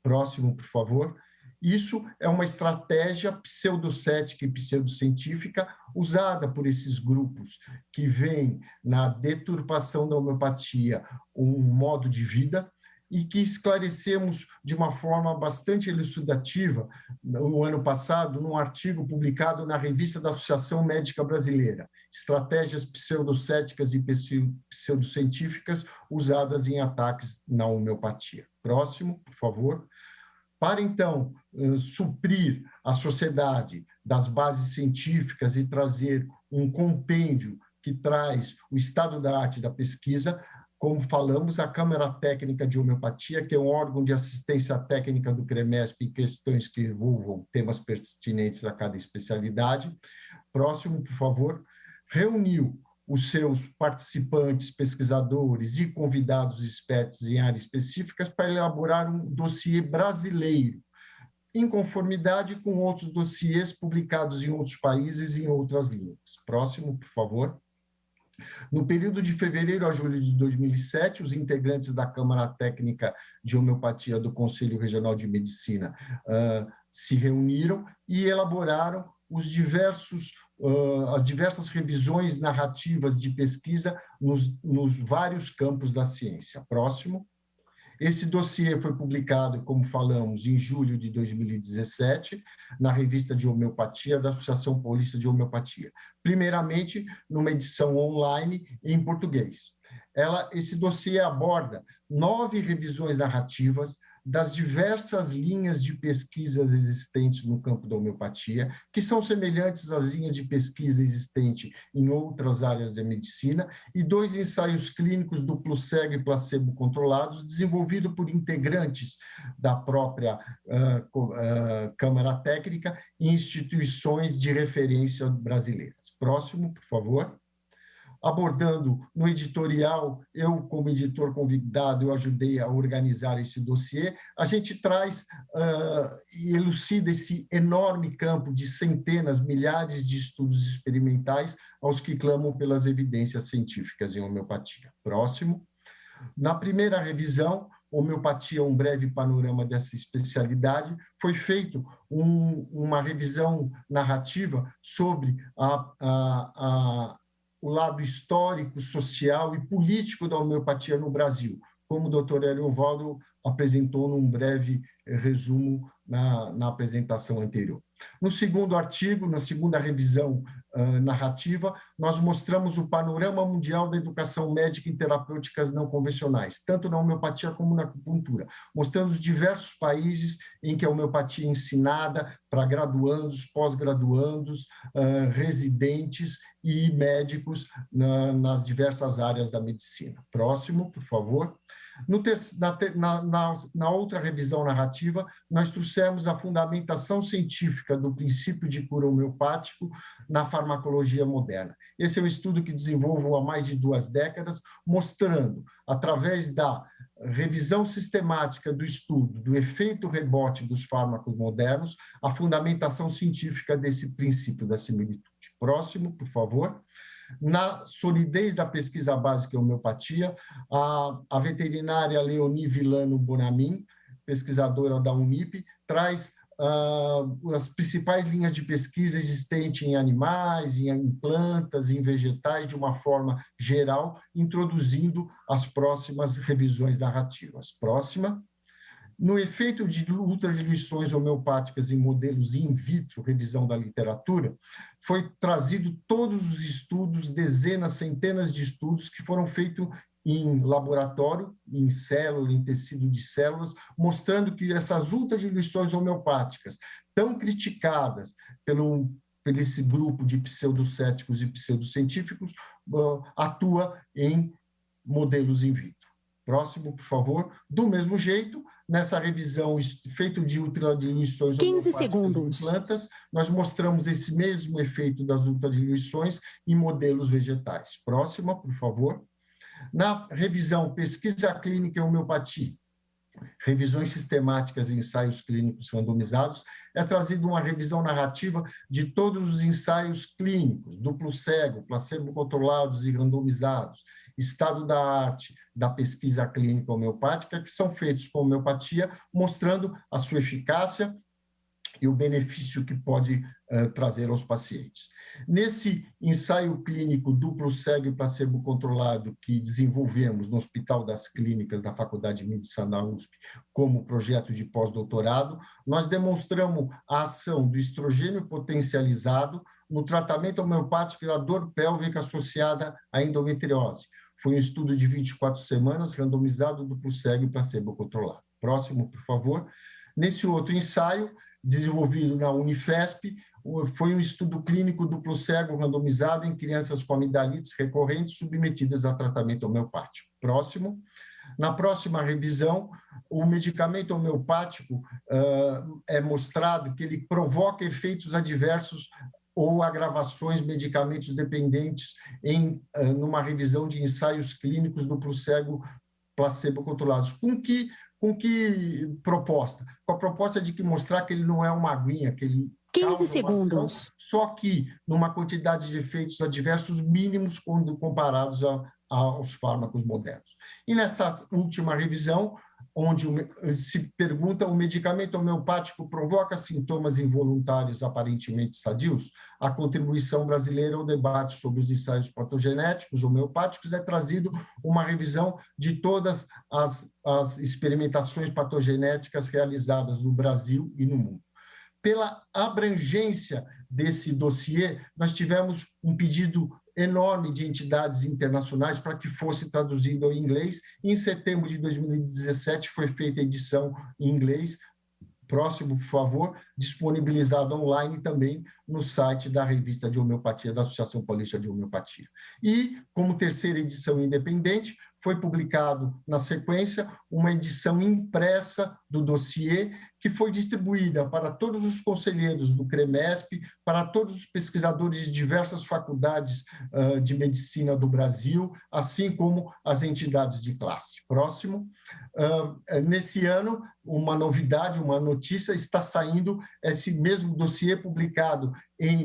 Próximo, por favor. Isso é uma estratégia pseudocética e pseudocientífica usada por esses grupos que veem na deturpação da homeopatia um modo de vida e que esclarecemos de uma forma bastante elucidativa no ano passado, num artigo publicado na Revista da Associação Médica Brasileira, Estratégias Pseudocéticas e Pseudocientíficas usadas em ataques na homeopatia. Próximo, por favor. Para, então, suprir a sociedade das bases científicas e trazer um compêndio que traz o estado da arte da pesquisa. Como falamos, a Câmara Técnica de Homeopatia, que é um órgão de assistência técnica do CREMESP em questões que envolvam temas pertinentes a cada especialidade. Próximo, por favor. Reuniu os seus participantes, pesquisadores e convidados expertos em áreas específicas para elaborar um dossiê brasileiro, em conformidade com outros dossiês publicados em outros países e em outras línguas. Próximo, por favor. No período de fevereiro a julho de 2007, os integrantes da Câmara Técnica de Homeopatia do Conselho Regional de Medicina se reuniram e elaboraram as diversas revisões narrativas de pesquisa nos vários campos da ciência. Próximo. Esse dossiê foi publicado, como falamos, em julho de 2017, na revista de homeopatia da Associação Paulista de Homeopatia. Primeiramente, numa edição online em português. Esse dossiê aborda 9 revisões narrativas das diversas linhas de pesquisas existentes no campo da homeopatia, que são semelhantes às linhas de pesquisa existentes em outras áreas da medicina, e 2 ensaios clínicos duplo cego e placebo controlados, desenvolvidos por integrantes da própria Câmara Técnica e instituições de referência brasileiras. Próximo, por favor. Abordando no editorial, eu como editor convidado, eu ajudei a organizar esse dossiê, a gente traz e elucida esse enorme campo de centenas, milhares de estudos experimentais aos que clamam pelas evidências científicas em homeopatia. Próximo. Na primeira revisão, Homeopatia, um breve panorama dessa especialidade, foi feito uma revisão narrativa sobre o lado histórico, social e político da homeopatia no Brasil, como o doutor Hélio Valdo apresentou num breve resumo na apresentação anterior. No segundo artigo, na segunda revisão narrativa, nós mostramos o panorama mundial da educação médica em terapêuticas não convencionais, tanto na homeopatia como na acupuntura. Mostramos diversos países em que a homeopatia é ensinada para graduandos, pós-graduandos, residentes e médicos nas diversas áreas da medicina. Próximo, por favor. Na outra revisão narrativa, nós trouxemos a fundamentação científica do princípio de cura homeopático na farmacologia moderna. Esse é um estudo que desenvolvo há mais de 2 décadas, mostrando, através da revisão sistemática do estudo do efeito rebote dos fármacos modernos, a fundamentação científica desse princípio da similitude. Próximo, por favor. Na solidez da pesquisa básica em homeopatia, a veterinária Leonie Villano Bonamin, pesquisadora da Unip, traz as principais linhas de pesquisa existentes em animais, em plantas, em vegetais, de uma forma geral, introduzindo as próximas revisões narrativas. Próxima. No efeito de ultradiluições homeopáticas em modelos in vitro, revisão da literatura, foi trazido todos os estudos, dezenas, centenas de estudos que foram feitos em laboratório, em célula, em tecido de células, mostrando que essas ultradiluições homeopáticas, tão criticadas por esse grupo de pseudocéticos e pseudocientíficos, atua em modelos in vitro. Próximo, por favor. Do mesmo jeito, nessa revisão feita de ultradiluições 15 segundos. em plantas, nós mostramos esse mesmo efeito das ultradiluições em modelos vegetais. Próxima, por favor. Na revisão Pesquisa Clínica em Homeopatia, revisões sistemáticas e ensaios clínicos randomizados, é trazida uma revisão narrativa de todos os ensaios clínicos, duplo cego, placebo controlados e randomizados, estado da arte da pesquisa clínica homeopática, que são feitos com homeopatia, mostrando a sua eficácia e o benefício que pode trazer aos pacientes. Nesse ensaio clínico duplo cego e placebo controlado que desenvolvemos no Hospital das Clínicas da Faculdade de Medicina da USP como projeto de pós-doutorado, nós demonstramos a ação do estrogênio potencializado no tratamento homeopático da dor pélvica associada à endometriose. Foi um estudo de 24 semanas, randomizado, duplo cego e placebo controlado. Próximo, por favor. Nesse outro ensaio, desenvolvido na Unifesp, foi um estudo clínico duplo cego randomizado em crianças com amidalites recorrentes submetidas a tratamento homeopático. Próximo. Na próxima revisão, o medicamento homeopático é mostrado que ele provoca efeitos adversos ou agravações medicamentos dependentes numa revisão de ensaios clínicos duplo cego placebo-controlados. Com que proposta? Com a proposta de mostrar que ele não é uma aguinha, que ele 15 segundos. ação, só que numa quantidade de efeitos adversos mínimos quando comparados aos fármacos modernos. E nessa última revisão, onde se pergunta: o medicamento homeopático provoca sintomas involuntários aparentemente sadios? A contribuição brasileira ao debate sobre os ensaios patogenéticos homeopáticos é trazido uma revisão de todas as experimentações patogenéticas realizadas no Brasil e no mundo. Pela abrangência desse dossiê, nós tivemos um pedido enorme de entidades internacionais para que fosse traduzido ao inglês. Em setembro de 2017 foi feita a edição em inglês. Próximo, por favor, disponibilizado online também no site da Revista de Homeopatia da Associação Paulista de Homeopatia. E, como terceira edição independente, foi publicado, na sequência, uma edição impressa do dossiê, que foi distribuída para todos os conselheiros do CREMESP, para todos os pesquisadores de diversas faculdades de medicina do Brasil, assim como as entidades de classe. Próximo. Nesse ano, uma novidade, uma notícia, está saindo esse mesmo dossiê publicado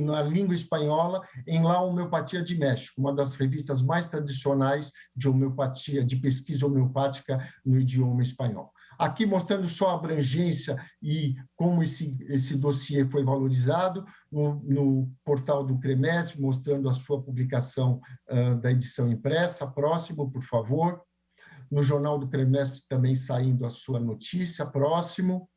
na língua espanhola, em La Homeopatia de México, uma das revistas mais tradicionais de homeopatia, de pesquisa homeopática no idioma espanhol. Aqui mostrando só a abrangência e como esse dossiê foi valorizado no portal do CREMESP, mostrando a sua publicação da edição impressa. Próximo, por favor. No jornal do CREMESP também saindo a sua notícia. Próximo.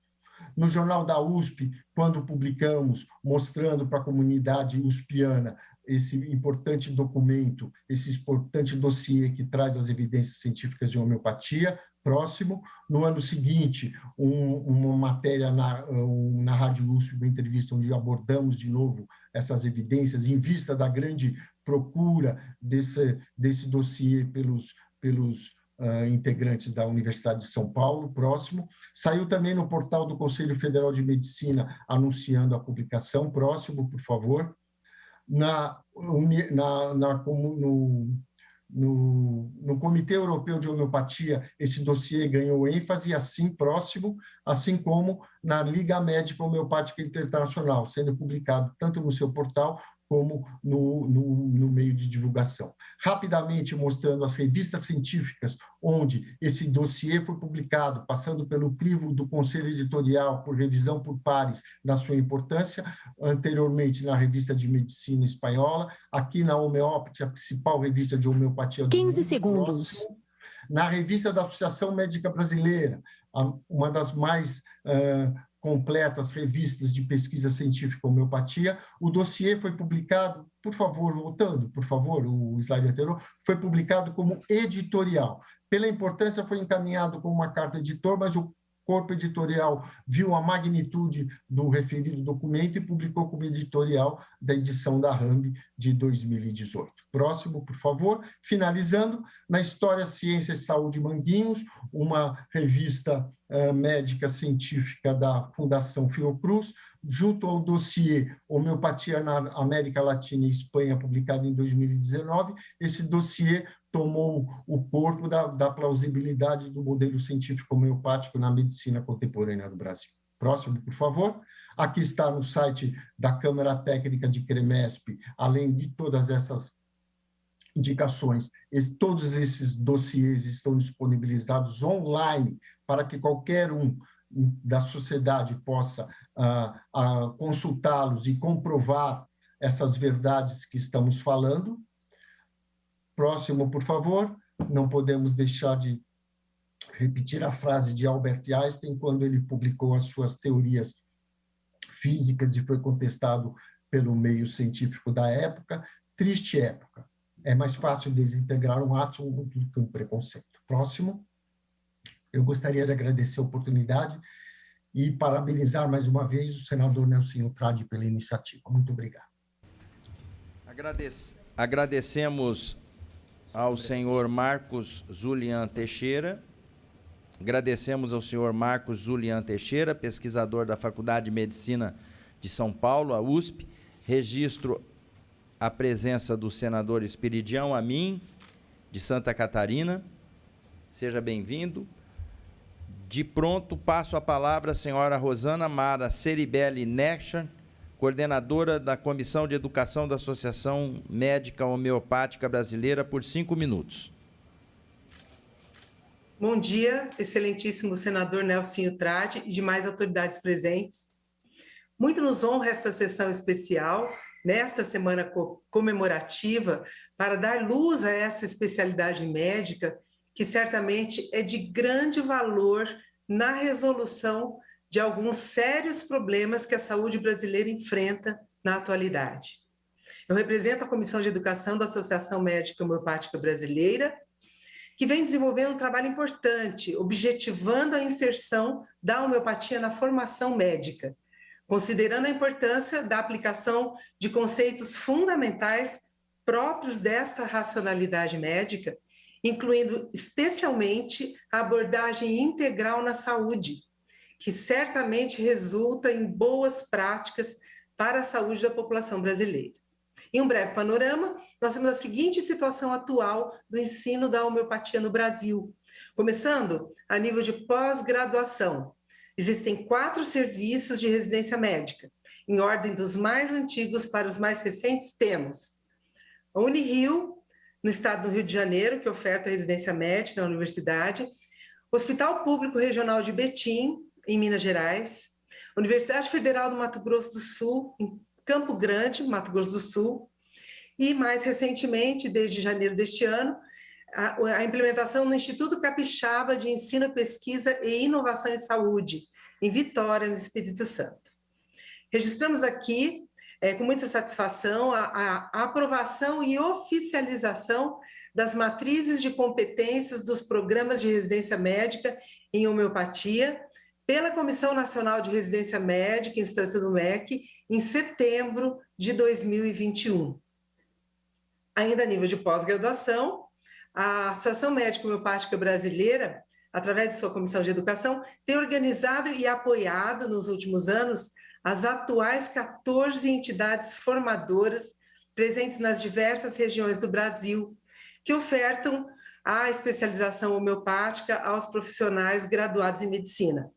No jornal da USP, quando publicamos, mostrando para a comunidade uspiana esse importante documento, esse importante dossiê que traz as evidências científicas de homeopatia. Próximo. No ano seguinte, uma matéria na Rádio USP, uma entrevista onde abordamos de novo essas evidências, em vista da grande procura desse dossiê pelos integrantes da Universidade de São Paulo. Próximo. Saiu também no portal do Conselho Federal de Medicina, anunciando a publicação. Próximo, por favor. No Comitê Europeu de Homeopatia, esse dossiê ganhou ênfase, assim como na Liga Médica Homeopática Internacional, sendo publicado tanto no seu portal como no meio de divulgação. Rapidamente mostrando as revistas científicas onde esse dossiê foi publicado, passando pelo crivo do Conselho Editorial, por revisão por pares da sua importância, anteriormente na Revista de Medicina Espanhola, aqui na Homeopathy, a principal revista de homeopatia do 15 mundo. segundos. Próximo. Na Revista da Associação Médica Brasileira, uma das mais completas revistas de pesquisa científica homeopatia, o dossiê foi publicado, por favor, voltando, por favor, o slide anterior, foi publicado como editorial. Pela importância, foi encaminhado como uma carta editor, mas o corpo editorial viu a magnitude do referido documento e publicou como editorial da edição da RAMB de 2018. Próximo, por favor. Finalizando, na História, Ciência e Saúde Manguinhos, uma revista médica científica da Fundação Fiocruz, junto ao dossiê Homeopatia na América Latina e Espanha, publicado em 2019, esse dossiê tomou o corpo da plausibilidade do modelo científico homeopático na medicina contemporânea do Brasil. Próximo, por favor. Aqui está no site da Câmara Técnica de CREMESP, além de todas essas indicações, todos esses dossiês estão disponibilizados online para que qualquer um da sociedade possa consultá-los e comprovar essas verdades que estamos falando. Próximo, por favor. Não podemos deixar de repetir a frase de Albert Einstein, quando ele publicou as suas teorias físicas e foi contestado pelo meio científico da época. Triste época. É mais fácil desintegrar um átomo do que um preconceito. Próximo. Eu gostaria de agradecer a oportunidade e parabenizar mais uma vez o senador Nelsinho Trade pela iniciativa. Muito obrigado. Agradecemos ao senhor Marcos Zulian Teixeira. Agradecemos ao senhor Marcos Zulian Teixeira, pesquisador da Faculdade de Medicina de São Paulo, a USP. Registro a presença do senador Espiridião Amin, de Santa Catarina. Seja bem-vindo. De pronto, passo a palavra à senhora Rosana Mara Ceribelli Nexan, coordenadora da Comissão de Educação da Associação Médica Homeopática Brasileira, por 5 minutos. Bom dia, excelentíssimo senador Nelsinho Trade e demais autoridades presentes. Muito nos honra essa sessão especial, nesta semana comemorativa, para dar luz a essa especialidade médica, que certamente é de grande valor na resolução de alguns sérios problemas que a saúde brasileira enfrenta na atualidade. Eu represento a Comissão de Educação da Associação Médica Homeopática Brasileira, que vem desenvolvendo um trabalho importante, objetivando a inserção da homeopatia na formação médica, considerando a importância da aplicação de conceitos fundamentais próprios desta racionalidade médica, incluindo especialmente a abordagem integral na saúde, que certamente resulta em boas práticas para a saúde da população brasileira. Em um breve panorama, nós temos a seguinte situação atual do ensino da homeopatia no Brasil. Começando a nível de pós-graduação. Existem 4 serviços de residência médica. Em ordem dos mais antigos para os mais recentes, temos a Unirio, no estado do Rio de Janeiro, que oferta residência médica na universidade, Hospital Público Regional de Betim, em Minas Gerais, Universidade Federal do Mato Grosso do Sul, em Campo Grande, Mato Grosso do Sul, e mais recentemente, desde janeiro deste ano, a implementação no Instituto Capixaba de Ensino, Pesquisa e Inovação em Saúde, em Vitória, no Espírito Santo. Registramos aqui, com muita satisfação, a aprovação e oficialização das matrizes de competências dos programas de residência médica em homeopatia pela Comissão Nacional de Residência Médica, instância do MEC, em setembro de 2021. Ainda a nível de pós-graduação, a Associação Médica Homeopática Brasileira, através de sua Comissão de Educação, tem organizado e apoiado nos últimos anos as atuais 14 entidades formadoras presentes nas diversas regiões do Brasil, que ofertam a especialização homeopática aos profissionais graduados em medicina.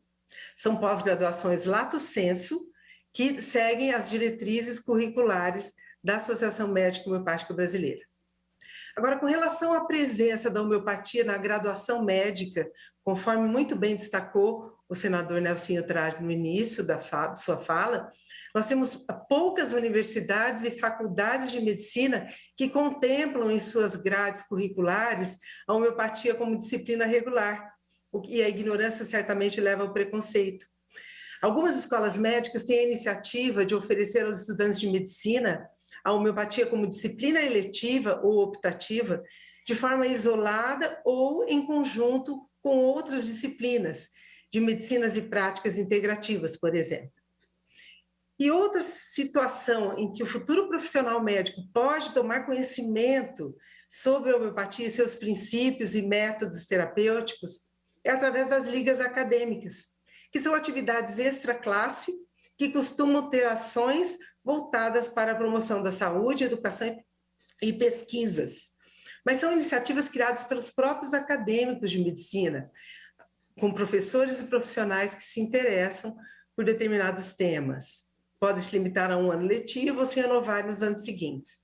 São pós-graduações lato sensu, que seguem as diretrizes curriculares da Associação Médica Homeopática Brasileira. Agora, com relação à presença da homeopatia na graduação médica, conforme muito bem destacou o senador Nelsinho Trade no início de sua fala, nós temos poucas universidades e faculdades de medicina que contemplam em suas grades curriculares a homeopatia como disciplina regular, e a ignorância certamente leva ao preconceito. Algumas escolas médicas têm a iniciativa de oferecer aos estudantes de medicina a homeopatia como disciplina eletiva ou optativa, de forma isolada ou em conjunto com outras disciplinas, de medicinas e práticas integrativas, por exemplo. E outra situação em que o futuro profissional médico pode tomar conhecimento sobre a homeopatia e seus princípios e métodos terapêuticos é através das ligas acadêmicas, que são atividades extra-classe que costumam ter ações voltadas para a promoção da saúde, educação e pesquisas. Mas são iniciativas criadas pelos próprios acadêmicos de medicina, com professores e profissionais que se interessam por determinados temas. Pode se limitar a um ano letivo ou se renovar nos anos seguintes.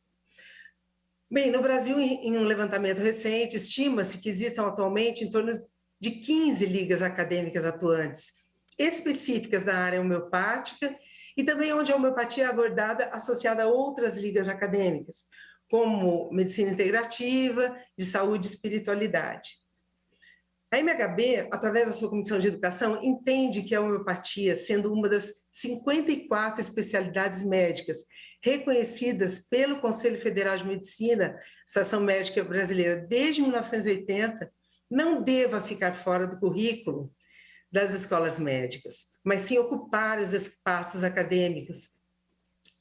Bem, no Brasil, em um levantamento recente, estima-se que existam atualmente em torno de 15 ligas acadêmicas atuantes, específicas da área homeopática, e também onde a homeopatia é abordada associada a outras ligas acadêmicas, como medicina integrativa, de saúde e espiritualidade. A MHB, através da sua Comissão de Educação, entende que a homeopatia, sendo uma das 54 especialidades médicas reconhecidas pelo Conselho Federal de Medicina, Associação Médica Brasileira, desde 1980, não deva ficar fora do currículo das escolas médicas, mas sim ocupar os espaços acadêmicos,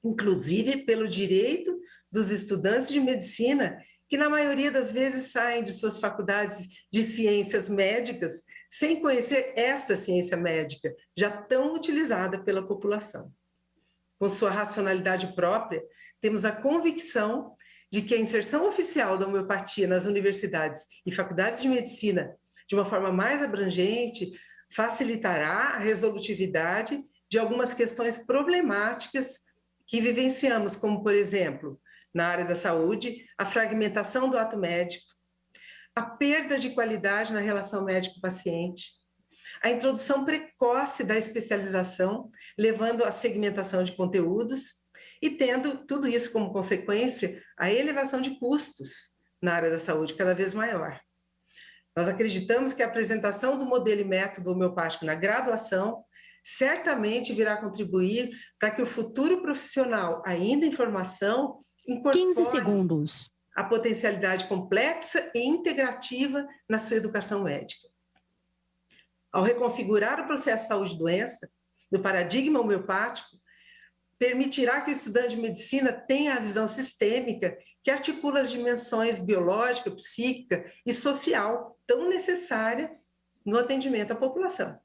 inclusive pelo direito dos estudantes de medicina, que na maioria das vezes saem de suas faculdades de ciências médicas sem conhecer esta ciência médica, já tão utilizada pela população. Com sua racionalidade própria, temos a convicção de que a inserção oficial da homeopatia nas universidades e faculdades de medicina, de uma forma mais abrangente, facilitará a resolutividade de algumas questões problemáticas que vivenciamos, como, por exemplo, na área da saúde, a fragmentação do ato médico, a perda de qualidade na relação médico-paciente, a introdução precoce da especialização, levando à segmentação de conteúdos e tendo tudo isso como consequência a elevação de custos na área da saúde cada vez maior. Nós acreditamos que a apresentação do modelo e método homeopático na graduação certamente virá contribuir para que o futuro profissional, ainda em formação, incorpore 15 segundos. a potencialidade complexa e integrativa na sua educação médica. Ao reconfigurar o processo de saúde e doença, no paradigma homeopático, permitirá que o estudante de medicina tenha a visão sistêmica que articula as dimensões biológica, psíquica e social tão necessária no atendimento à população.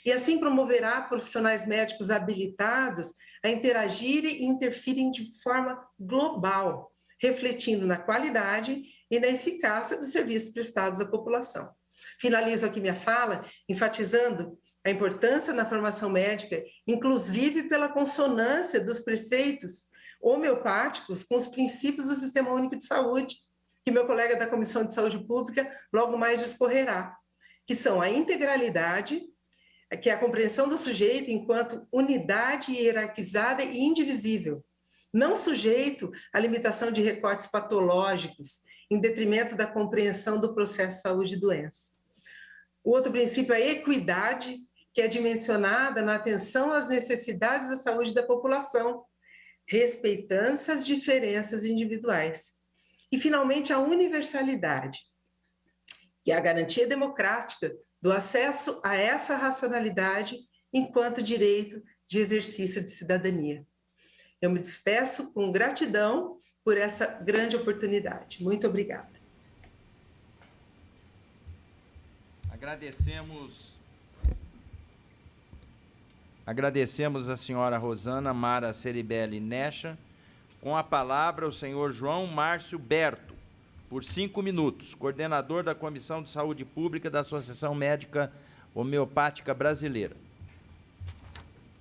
E assim promoverá profissionais médicos habilitados a interagirem e interferirem de forma global, refletindo na qualidade e na eficácia dos serviços prestados à população. Finalizo aqui minha fala enfatizando a importância na formação médica, inclusive pela consonância dos preceitos homeopáticos com os princípios do Sistema Único de Saúde, que meu colega da Comissão de Saúde Pública logo mais discorrerá, que são a integralidade, que é a compreensão do sujeito enquanto unidade hierarquizada e indivisível, não sujeito à limitação de recortes patológicos, em detrimento da compreensão do processo de saúde e doença. O outro princípio é a equidade, que é dimensionada na atenção às necessidades da saúde da população, respeitando as diferenças individuais. E, finalmente, a universalidade, que é a garantia democrática do acesso a essa racionalidade enquanto direito de exercício de cidadania. Eu me despeço com gratidão por essa grande oportunidade. Muito obrigada. Agradecemos a senhora Rosana Mara Ceribelli Necha. Com a palavra, o senhor João Márcio Berto, por 5 minutos, coordenador da Comissão de Saúde Pública da Associação Médica Homeopática Brasileira.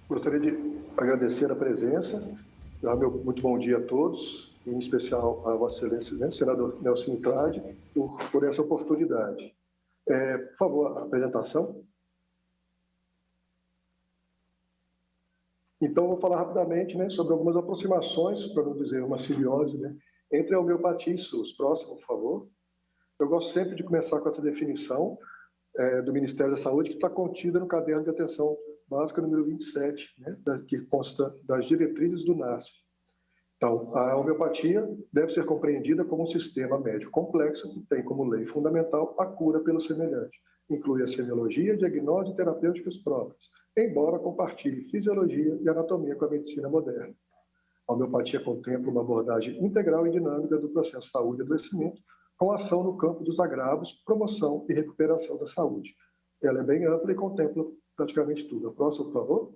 Gostaria de agradecer a presença, dar meu muito bom dia a todos, em especial a Vossa Excelência, né, senador Nelsinho Trade, por essa oportunidade. Por favor, a apresentação. Então, vou falar rapidamente, né, sobre algumas aproximações, para não dizer uma simbiose, né, entre a homeopatia e SUS. Próximo, por favor. Eu gosto sempre de começar com essa definição do Ministério da Saúde, que está contida no caderno de atenção básica número 27, né, que consta das diretrizes do NASF. Então, a homeopatia deve ser compreendida como um sistema médico complexo que tem como lei fundamental a cura pelo semelhante. Inclui a semiologia, diagnose e terapêuticas próprias, embora compartilhe fisiologia e anatomia com a medicina moderna. A homeopatia contempla uma abordagem integral e dinâmica do processo de saúde e adoecimento, com ação no campo dos agravos, promoção e recuperação da saúde. Ela é bem ampla e contempla praticamente tudo. A próxima, por favor.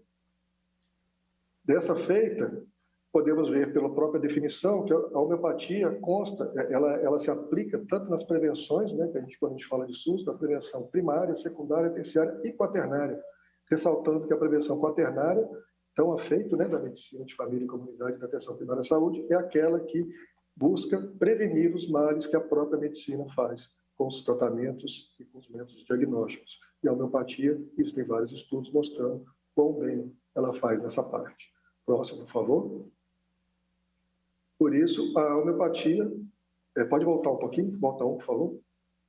Dessa feita, podemos ver pela própria definição que a homeopatia consta, ela se aplica tanto nas prevenções, né, que quando a gente fala de SUS, da prevenção primária, secundária, terciária e quaternária, ressaltando que a prevenção quaternária, tão afeito, né, da medicina de família e comunidade da atenção primária à saúde, é aquela que busca prevenir os males que a própria medicina faz com os tratamentos e com os métodos diagnósticos. E a homeopatia, isso tem vários estudos mostrando quão bem ela faz nessa parte. Próximo, por favor. Por isso, a homeopatia... pode voltar um pouquinho? Volta um, por favor.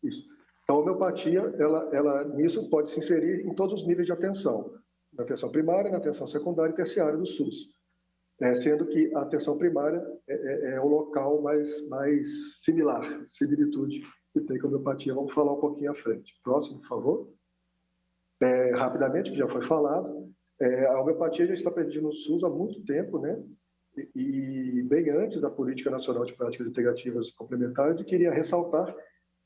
Isso. Então, a homeopatia, ela nisso pode se inserir em todos os níveis de atenção. Na atenção primária, na atenção secundária e terciária do SUS. Sendo que a atenção primária é o local mais similitude que tem com a homeopatia. Vamos falar um pouquinho à frente. Próximo, por favor. Rapidamente, que já foi falado, a homeopatia já está presente no SUS há muito tempo, né? E bem antes da Política Nacional de Práticas Integrativas Complementares, e queria ressaltar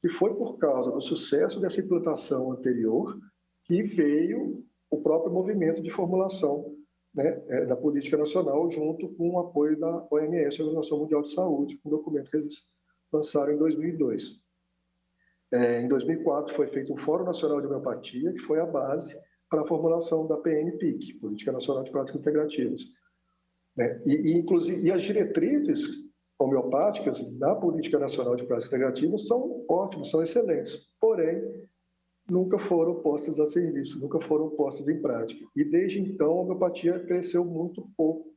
que foi por causa do sucesso dessa implantação anterior que veio o próprio movimento de formulação, né, da Política Nacional, junto com o apoio da OMS, Organização Mundial de Saúde, um documento que eles lançaram em 2002. Em 2004, foi feito um Fórum Nacional de Homeopatia, que foi a base para a formulação da PNPIC, Política Nacional de Práticas Integrativas. Inclusive, as diretrizes homeopáticas da Política Nacional de Práticas Integrativas são ótimas, são excelentes, porém, nunca foram postas a serviço, nunca foram postas em prática. E desde então, a homeopatia cresceu muito pouco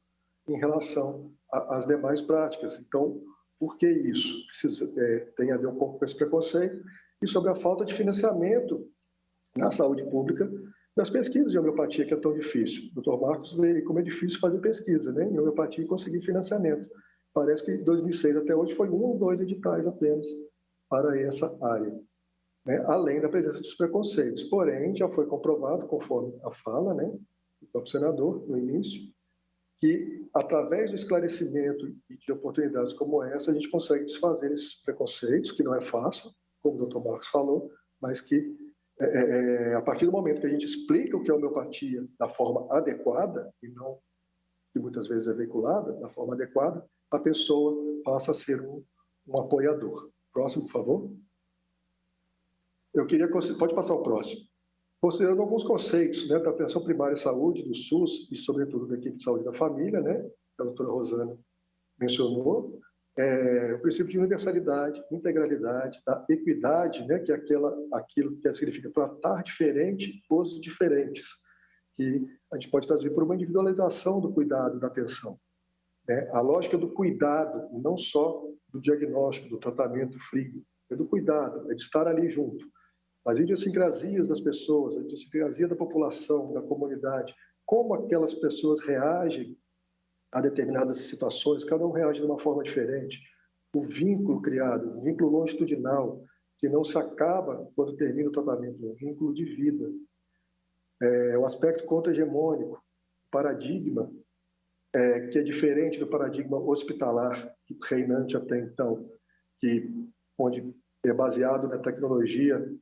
em relação às demais práticas. Então, por que isso? Tem a ver um pouco com esse preconceito e sobre a falta de financiamento na saúde pública das pesquisas de homeopatia, que é tão difícil. O Dr. Marcos vê como é difícil fazer pesquisa, né, em homeopatia e conseguir financiamento. Parece que de 2006 até hoje foi 1 ou 2 editais apenas para essa área, né, além da presença dos preconceitos. Porém, já foi comprovado, conforme a fala, né, do próprio senador, no início, que através do esclarecimento e de oportunidades como essa, a gente consegue desfazer esses preconceitos, que não é fácil, como o Dr. Marcos falou, mas que a partir do momento que a gente explica o que é homeopatia da forma adequada, e não que muitas vezes é veiculada, da forma adequada, a pessoa passa a ser um apoiador. Próximo, por favor. Pode passar o próximo. Considerando alguns conceitos, né, da atenção primária à saúde, do SUS, e sobretudo da equipe de saúde da família, né, que a doutora Rosana mencionou, o princípio de universalidade, integralidade, da equidade, né, que é aquilo que significa tratar diferente os diferentes, que a gente pode traduzir por uma individualização do cuidado, da atenção. Né? A lógica do cuidado, não só do diagnóstico, do tratamento frio, é do cuidado, é de estar ali junto. As idiosincrasias das pessoas, a idiosincrasia da população, da comunidade, como aquelas pessoas reagem a determinadas situações, cada um reage de uma forma diferente. O vínculo criado, o vínculo longitudinal, que não se acaba quando termina o tratamento, é um vínculo de vida. O aspecto contra-hegemônico, o paradigma, que é diferente do paradigma hospitalar reinante até então, onde é baseado na tecnologia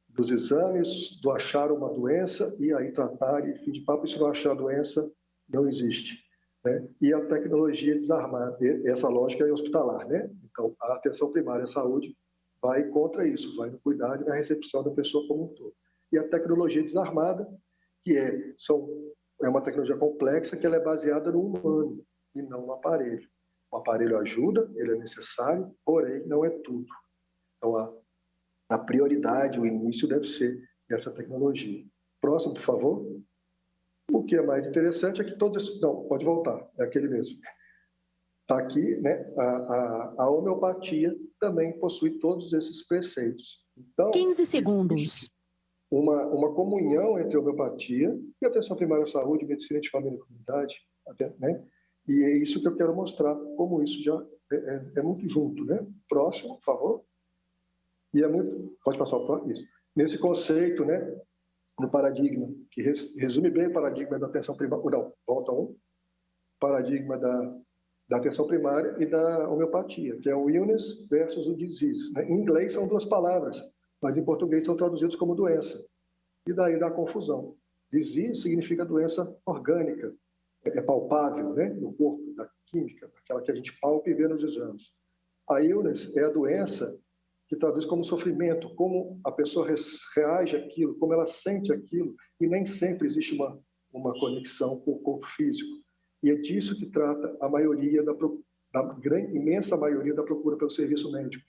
dos exames, do achar uma doença e aí tratar, e fim de papo, se não achar a doença, não existe. Né? E a tecnologia desarmada, essa lógica é hospitalar, né? Então, a atenção primária à saúde vai contra isso, vai no cuidado e na recepção da pessoa como um todo. E a tecnologia desarmada, que é uma tecnologia complexa, que ela é baseada no humano e não no aparelho. O aparelho ajuda, ele é necessário, porém não é tudo. Então, a prioridade, o início deve ser essa tecnologia. Próximo, por favor. O que é mais interessante é que todos esses... Não, pode voltar, é aquele mesmo. Está aqui, né? A homeopatia também possui todos esses preceitos. Então, 15 segundos. Uma comunhão entre a homeopatia e a atenção primária à saúde, medicina de família e comunidade, né? E é isso que eu quero mostrar, como isso já é muito junto, né? Próximo, por favor. E é muito... Pode passar o próximo? Isso. Nesse conceito, né? No paradigma, que resume bem o paradigma da atenção primária... Não, volta um. Paradigma da atenção primária e da homeopatia, que é o illness versus o disease. Né? Em inglês são 2 palavras, mas em português são traduzidos como doença. E daí dá confusão. Disease significa doença orgânica, é palpável, né? No corpo, da química, aquela que a gente palpa e vê nos exames. A illness é a doença que traduz como sofrimento, como a pessoa reage àquilo, como ela sente aquilo, e nem sempre existe uma conexão com o corpo físico. E é disso que trata a maioria, imensa maioria da procura pelo serviço médico.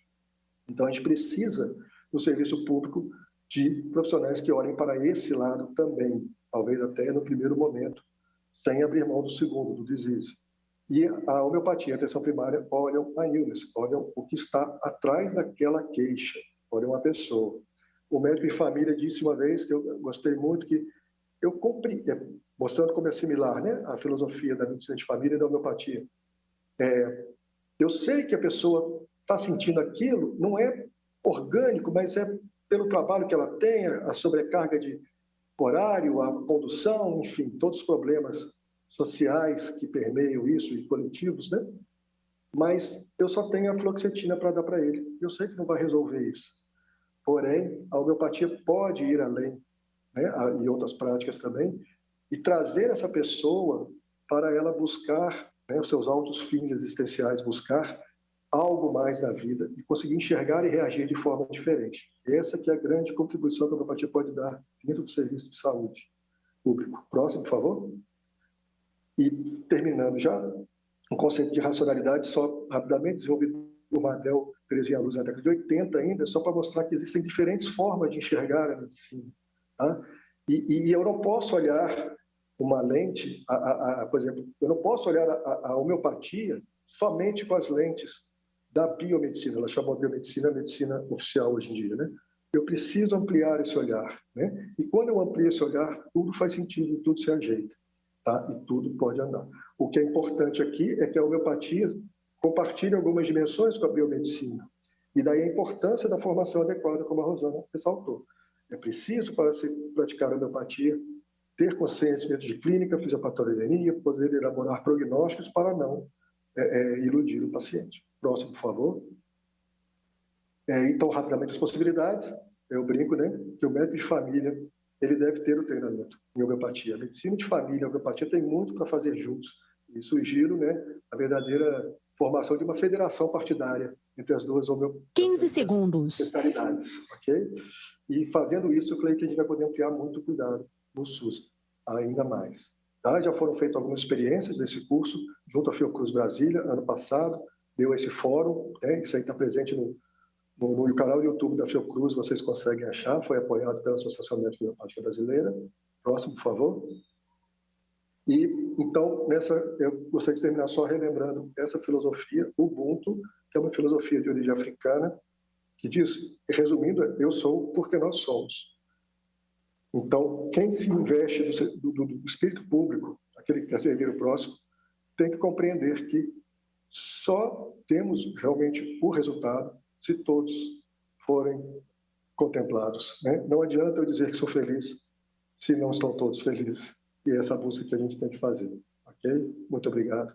Então, a gente precisa, no serviço público, de profissionais que olhem para esse lado também, talvez até no primeiro momento, sem abrir mão do segundo, do disease. E a homeopatia, a atenção primária, olham a illness, olham o que está atrás daquela queixa, olham a pessoa. O médico de família disse uma vez, que eu gostei muito, que eu compreendo, mostrando como é similar, né, a filosofia da medicina de família e da homeopatia. Eu sei que a pessoa está sentindo aquilo, não é orgânico, mas é pelo trabalho que ela tem, a sobrecarga de horário, a condução, enfim, todos os problemas sociais que permeiam isso e coletivos, né? Mas eu só tenho a fluoxetina para dar para ele. Eu sei que não vai resolver isso. Porém, a homeopatia pode ir além, né? E outras práticas também, e trazer essa pessoa para ela buscar, né, os seus altos fins existenciais, buscar algo mais na vida e conseguir enxergar e reagir de forma diferente. Essa que é a grande contribuição que a homeopatia pode dar dentro do serviço de saúde público. Próximo, por favor. E terminando já, o conceito de racionalidade, só rapidamente desenvolvido por Vadel Terezinha Luz na década de 80 ainda, só para mostrar que existem diferentes formas de enxergar a medicina. Tá? E eu não posso olhar uma lente, por exemplo, eu não posso olhar a homeopatia somente com as lentes da biomedicina, ela chama de biomedicina a medicina oficial hoje em dia, né? Eu preciso ampliar esse olhar, né? E quando eu amplio esse olhar, tudo faz sentido, tudo se ajeita, tá? E tudo pode andar. O que é importante aqui é que a homeopatia compartilha algumas dimensões com a biomedicina. E daí a importância da formação adequada, como a Rosana ressaltou. É preciso, para se praticar a homeopatia, ter conhecimento de clínica, fisiopatogenia, poder elaborar prognósticos para não iludir o paciente. Próximo, por favor. Então, rapidamente, as possibilidades. Eu brinco, né, que o médico de família ele deve ter o treinamento em homeopatia. A medicina de família e a homeopatia tem muito para fazer juntos. E sugiro, né, a verdadeira formação de uma federação partidária entre as duas 15 segundos. especialidades, ok? E fazendo isso, eu creio que a gente vai poder ampliar muito o cuidado no SUS, ainda mais. Tá? Já foram feitas algumas experiências desse curso, junto à Fiocruz Brasília, ano passado, deu esse fórum, né? Isso aí está presente no canal do YouTube da Fiocruz, vocês conseguem achar, foi apoiado pela Associação Médica Homeopática Brasileira. Próximo, por favor. E, então, eu gostaria de terminar só relembrando essa filosofia, Ubuntu, que é uma filosofia de origem africana, que diz, resumindo, eu sou porque nós somos. Então, quem se investe do espírito público, aquele que quer servir o próximo, tem que compreender que só temos realmente o resultado se todos forem contemplados, né? Não adianta eu dizer que sou feliz se não estão todos felizes. E é essa busca que a gente tem que fazer. Ok? Muito obrigado.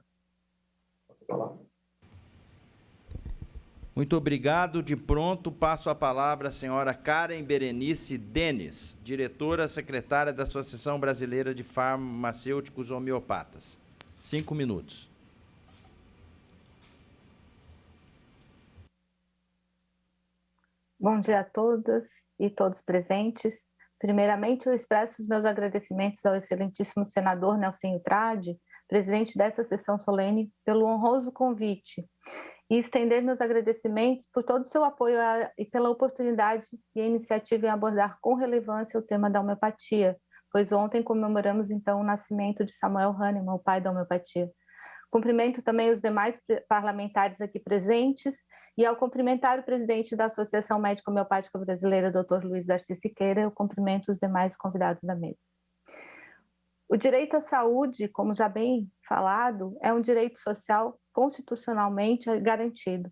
Passa a palavra. Muito obrigado. De pronto, passo a palavra à senhora Karen Berenice Denis, diretora secretária da Associação Brasileira de Farmacêuticos Homeopatas. 5 minutos. Bom dia a todas e todos presentes. Primeiramente, eu expresso os meus agradecimentos ao excelentíssimo senador Nelsinho Trade, presidente dessa sessão solene, pelo honroso convite, e estender meus agradecimentos por todo o seu apoio e pela oportunidade e a iniciativa em abordar com relevância o tema da homeopatia, pois ontem comemoramos, então, o nascimento de Samuel Hahnemann, o pai da homeopatia. Cumprimento também os demais parlamentares aqui presentes e, ao cumprimentar o presidente da Associação Médica Homeopática Brasileira, Dr. Luiz Darcy Siqueira, eu cumprimento os demais convidados da mesa. O direito à saúde, como já bem falado, é um direito social constitucionalmente garantido.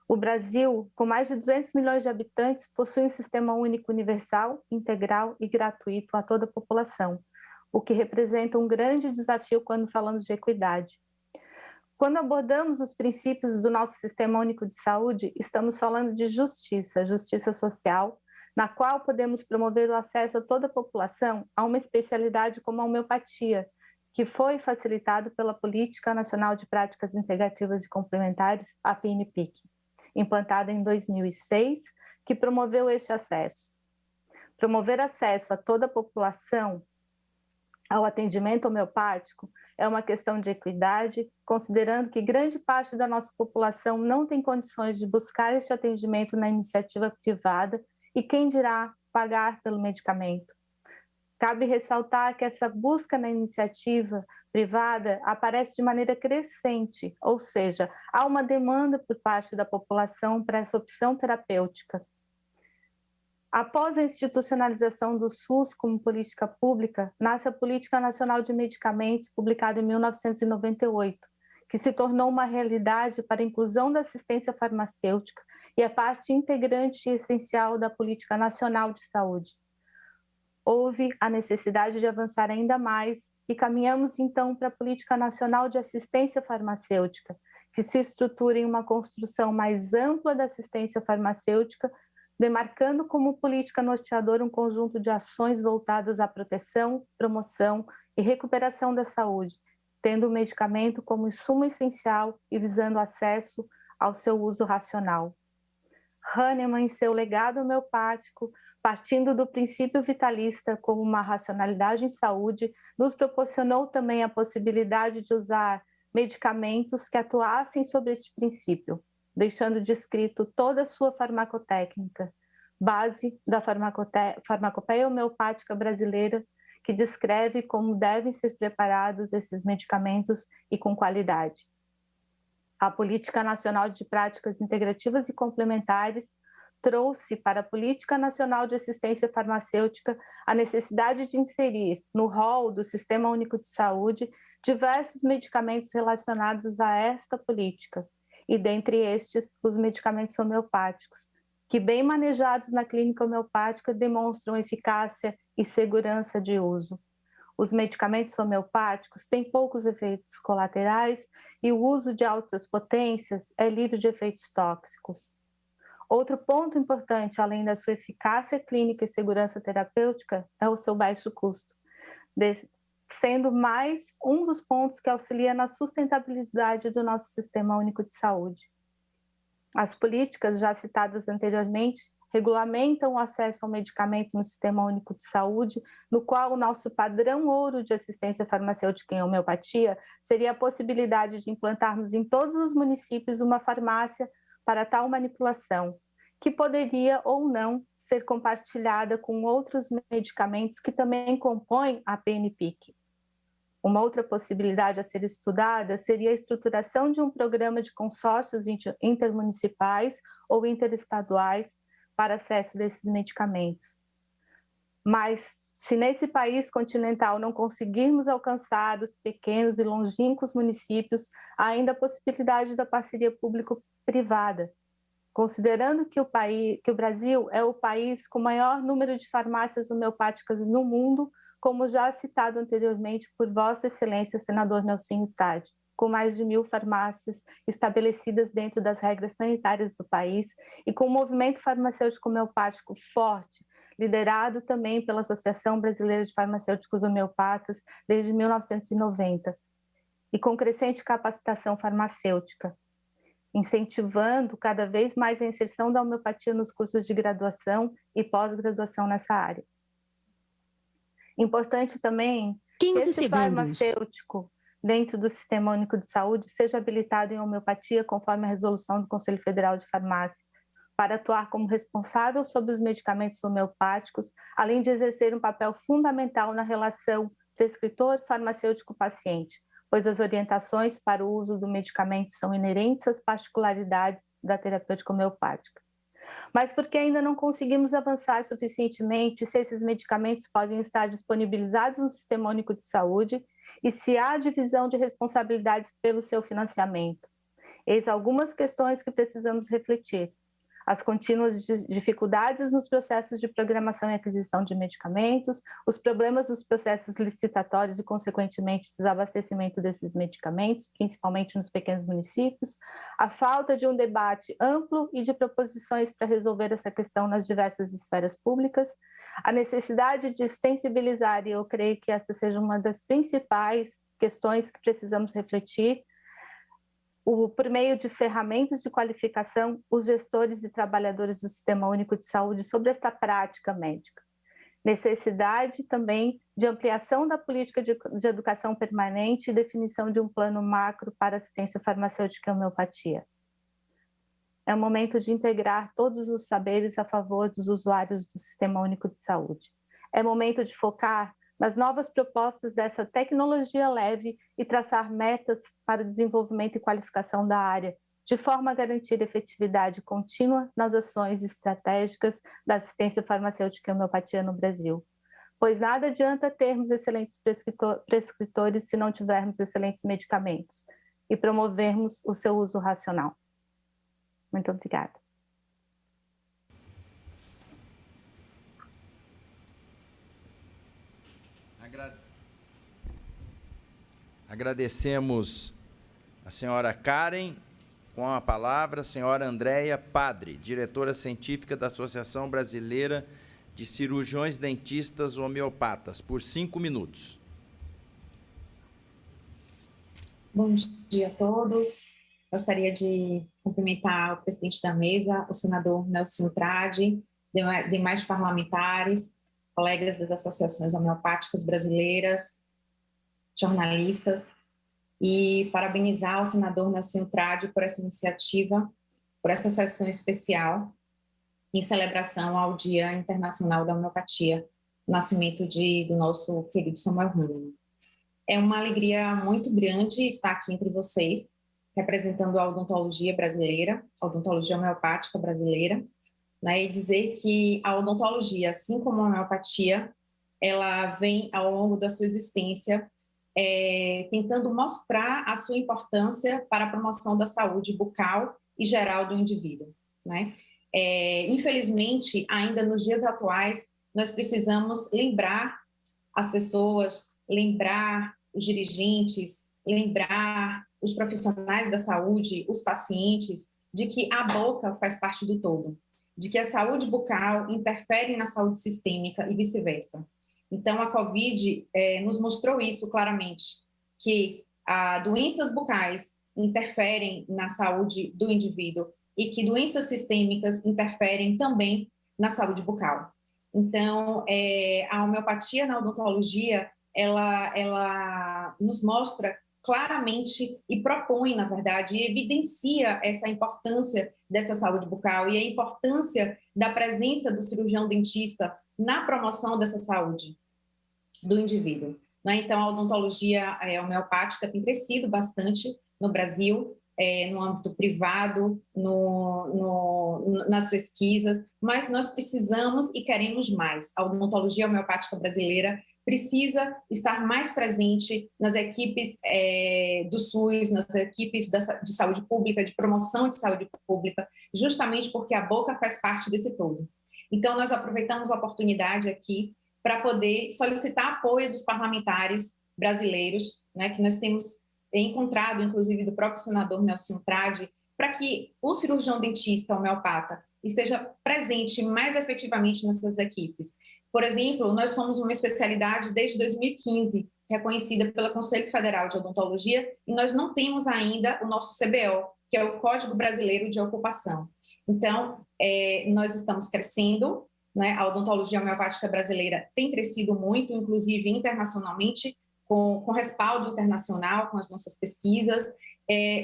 O Brasil, com mais de 200 milhões de habitantes, possui um sistema único universal, integral e gratuito a toda a população, o que representa um grande desafio quando falamos de equidade. Quando abordamos os princípios do nosso Sistema Único de Saúde, estamos falando de justiça, justiça social, na qual podemos promover o acesso a toda a população a uma especialidade como a homeopatia, que foi facilitado pela Política Nacional de Práticas Integrativas e Complementares, a PNPIC, implantada em 2006, que promoveu este acesso. Promover acesso a toda a população ao atendimento homeopático é uma questão de equidade, considerando que grande parte da nossa população não tem condições de buscar este atendimento na iniciativa privada e quem dirá pagar pelo medicamento. Cabe ressaltar que essa busca na iniciativa privada aparece de maneira crescente, ou seja, há uma demanda por parte da população para essa opção terapêutica. Após a institucionalização do SUS como política pública, nasce a Política Nacional de Medicamentos, publicada em 1998, que se tornou uma realidade para a inclusão da assistência farmacêutica e é parte integrante e essencial da Política Nacional de Saúde. houve a necessidade de avançar ainda mais e caminhamos então para a Política Nacional de Assistência Farmacêutica, que se estrutura em uma construção mais ampla da assistência farmacêutica, demarcando como política norteadora um conjunto de ações voltadas à proteção, promoção e recuperação da saúde, tendo o medicamento como insumo essencial e visando acesso ao seu uso racional. Hahnemann, em seu legado homeopático, partindo do princípio vitalista como uma racionalidade em saúde, nos proporcionou também a possibilidade de usar medicamentos que atuassem sobre este princípio, deixando descrito toda a sua farmacotécnica, base da farmacopeia homeopática brasileira, que descreve como devem ser preparados esses medicamentos e com qualidade. A Política Nacional de Práticas Integrativas e Complementares trouxe para a Política Nacional de Assistência Farmacêutica a necessidade de inserir no rol do Sistema Único de Saúde diversos medicamentos relacionados a esta política, e dentre estes, os medicamentos homeopáticos, que bem manejados na clínica homeopática demonstram eficácia e segurança de uso. Os medicamentos homeopáticos têm poucos efeitos colaterais e o uso de altas potências é livre de efeitos tóxicos. Outro ponto importante, além da sua eficácia clínica e segurança terapêutica, é o seu baixo custo, sendo mais um dos pontos que auxilia na sustentabilidade do nosso Sistema Único de Saúde. As políticas já citadas anteriormente regulamentam o acesso ao medicamento no Sistema Único de Saúde, no qual o nosso padrão ouro de assistência farmacêutica em homeopatia seria a possibilidade de implantarmos em todos os municípios uma farmácia para tal manipulação, que poderia ou não ser compartilhada com outros medicamentos que também compõem a PNPIC. Uma outra possibilidade a ser estudada seria a estruturação de um programa de consórcios intermunicipais ou interestaduais para acesso desses medicamentos. Mas, se nesse país continental não conseguirmos alcançar os pequenos e longínquos municípios, há ainda a possibilidade da parceria público-privada, considerando que o Brasil é o país com o maior número de farmácias homeopáticas no mundo, como já citado anteriormente por Vossa Excelência, senador Nelsinho Trade, com mais de 1.000 farmácias estabelecidas dentro das regras sanitárias do país e com um movimento farmacêutico homeopático forte, liderado também pela Associação Brasileira de Farmacêuticos Homeopatas desde 1990, e com crescente capacitação farmacêutica, incentivando cada vez mais a inserção da homeopatia nos cursos de graduação e pós-graduação nessa área. Importante também que esse farmacêutico dentro do Sistema Único de Saúde seja habilitado em homeopatia conforme a resolução do Conselho Federal de Farmácia, para atuar como responsável sobre os medicamentos homeopáticos, além de exercer um papel fundamental na relação prescritor-farmacêutico-paciente, pois as orientações para o uso do medicamento são inerentes às particularidades da terapêutica homeopática. Mas porque ainda não conseguimos avançar suficientemente se esses medicamentos podem estar disponibilizados no Sistema Único de Saúde e se há divisão de responsabilidades pelo seu financiamento. Eis algumas questões que precisamos refletir. As contínuas dificuldades nos processos de programação e aquisição de medicamentos, os problemas nos processos licitatórios e, consequentemente, desabastecimento desses medicamentos, principalmente nos pequenos municípios, a falta de um debate amplo e de proposições para resolver essa questão nas diversas esferas públicas, a necessidade de sensibilizar, e eu creio que essa seja uma das principais questões que precisamos refletir, por meio de ferramentas de qualificação, os gestores e trabalhadores do Sistema Único de Saúde sobre esta prática médica. Necessidade também de ampliação da política de educação permanente e definição de um plano macro para assistência farmacêutica e homeopatia. É o momento de integrar todos os saberes a favor dos usuários do Sistema Único de Saúde. É momento de focar nas novas propostas dessa tecnologia leve e traçar metas para o desenvolvimento e qualificação da área, de forma a garantir efetividade contínua nas ações estratégicas da assistência farmacêutica e homeopatia no Brasil. Pois nada adianta termos excelentes prescritores se não tivermos excelentes medicamentos e promovermos o seu uso racional. Muito obrigada. Agradecemos a senhora Karen. Com a palavra, a senhora Andréia Padre, diretora científica da Associação Brasileira de Cirurgiões Dentistas Homeopatas, por 5 minutos. Bom dia a todos. Gostaria de cumprimentar o presidente da mesa, o senador Nelsinho Trade, demais parlamentares, colegas das associações homeopáticas brasileiras, jornalistas, e parabenizar o senador Nelsinho Trade por essa iniciativa, por essa sessão especial em celebração ao Dia Internacional da Homeopatia, nascimento do nosso querido Samuel Hahnemann. É uma alegria muito grande estar aqui entre vocês, representando a odontologia brasileira, a odontologia homeopática brasileira, né, e dizer que a odontologia, assim como a homeopatia, ela vem ao longo da sua existência tentando mostrar a sua importância para a promoção da saúde bucal e geral do indivíduo, né? Infelizmente, ainda nos dias atuais, nós precisamos lembrar as pessoas, lembrar os dirigentes, lembrar os profissionais da saúde, os pacientes, de que a boca faz parte do todo, de que a saúde bucal interfere na saúde sistêmica e vice-versa. Então, a COVID nos mostrou isso claramente, que doenças bucais interferem na saúde do indivíduo e que doenças sistêmicas interferem também na saúde bucal. Então, a homeopatia na odontologia, ela nos mostra claramente e propõe, na verdade, e evidencia essa importância dessa saúde bucal e a importância da presença do cirurgião dentista na promoção dessa saúde do indivíduo. Então, a odontologia homeopática tem crescido bastante no Brasil, no âmbito privado, nas pesquisas, mas nós precisamos e queremos mais. A odontologia homeopática brasileira precisa estar mais presente nas equipes do SUS, nas equipes de saúde pública, de promoção de saúde pública, justamente porque a boca faz parte desse todo. Então, nós aproveitamos a oportunidade aqui para poder solicitar apoio dos parlamentares brasileiros, né, que nós temos encontrado, inclusive, do próprio senador Nelsinho Trade, para que o cirurgião dentista homeopata esteja presente mais efetivamente nessas equipes. Por exemplo, nós somos uma especialidade desde 2015, reconhecida pelo Conselho Federal de Odontologia, e nós não temos ainda o nosso CBO, que é o Código Brasileiro de Ocupação. Então, nós estamos crescendo, né? A odontologia homeopática brasileira tem crescido muito, inclusive internacionalmente, com respaldo internacional, com as nossas pesquisas,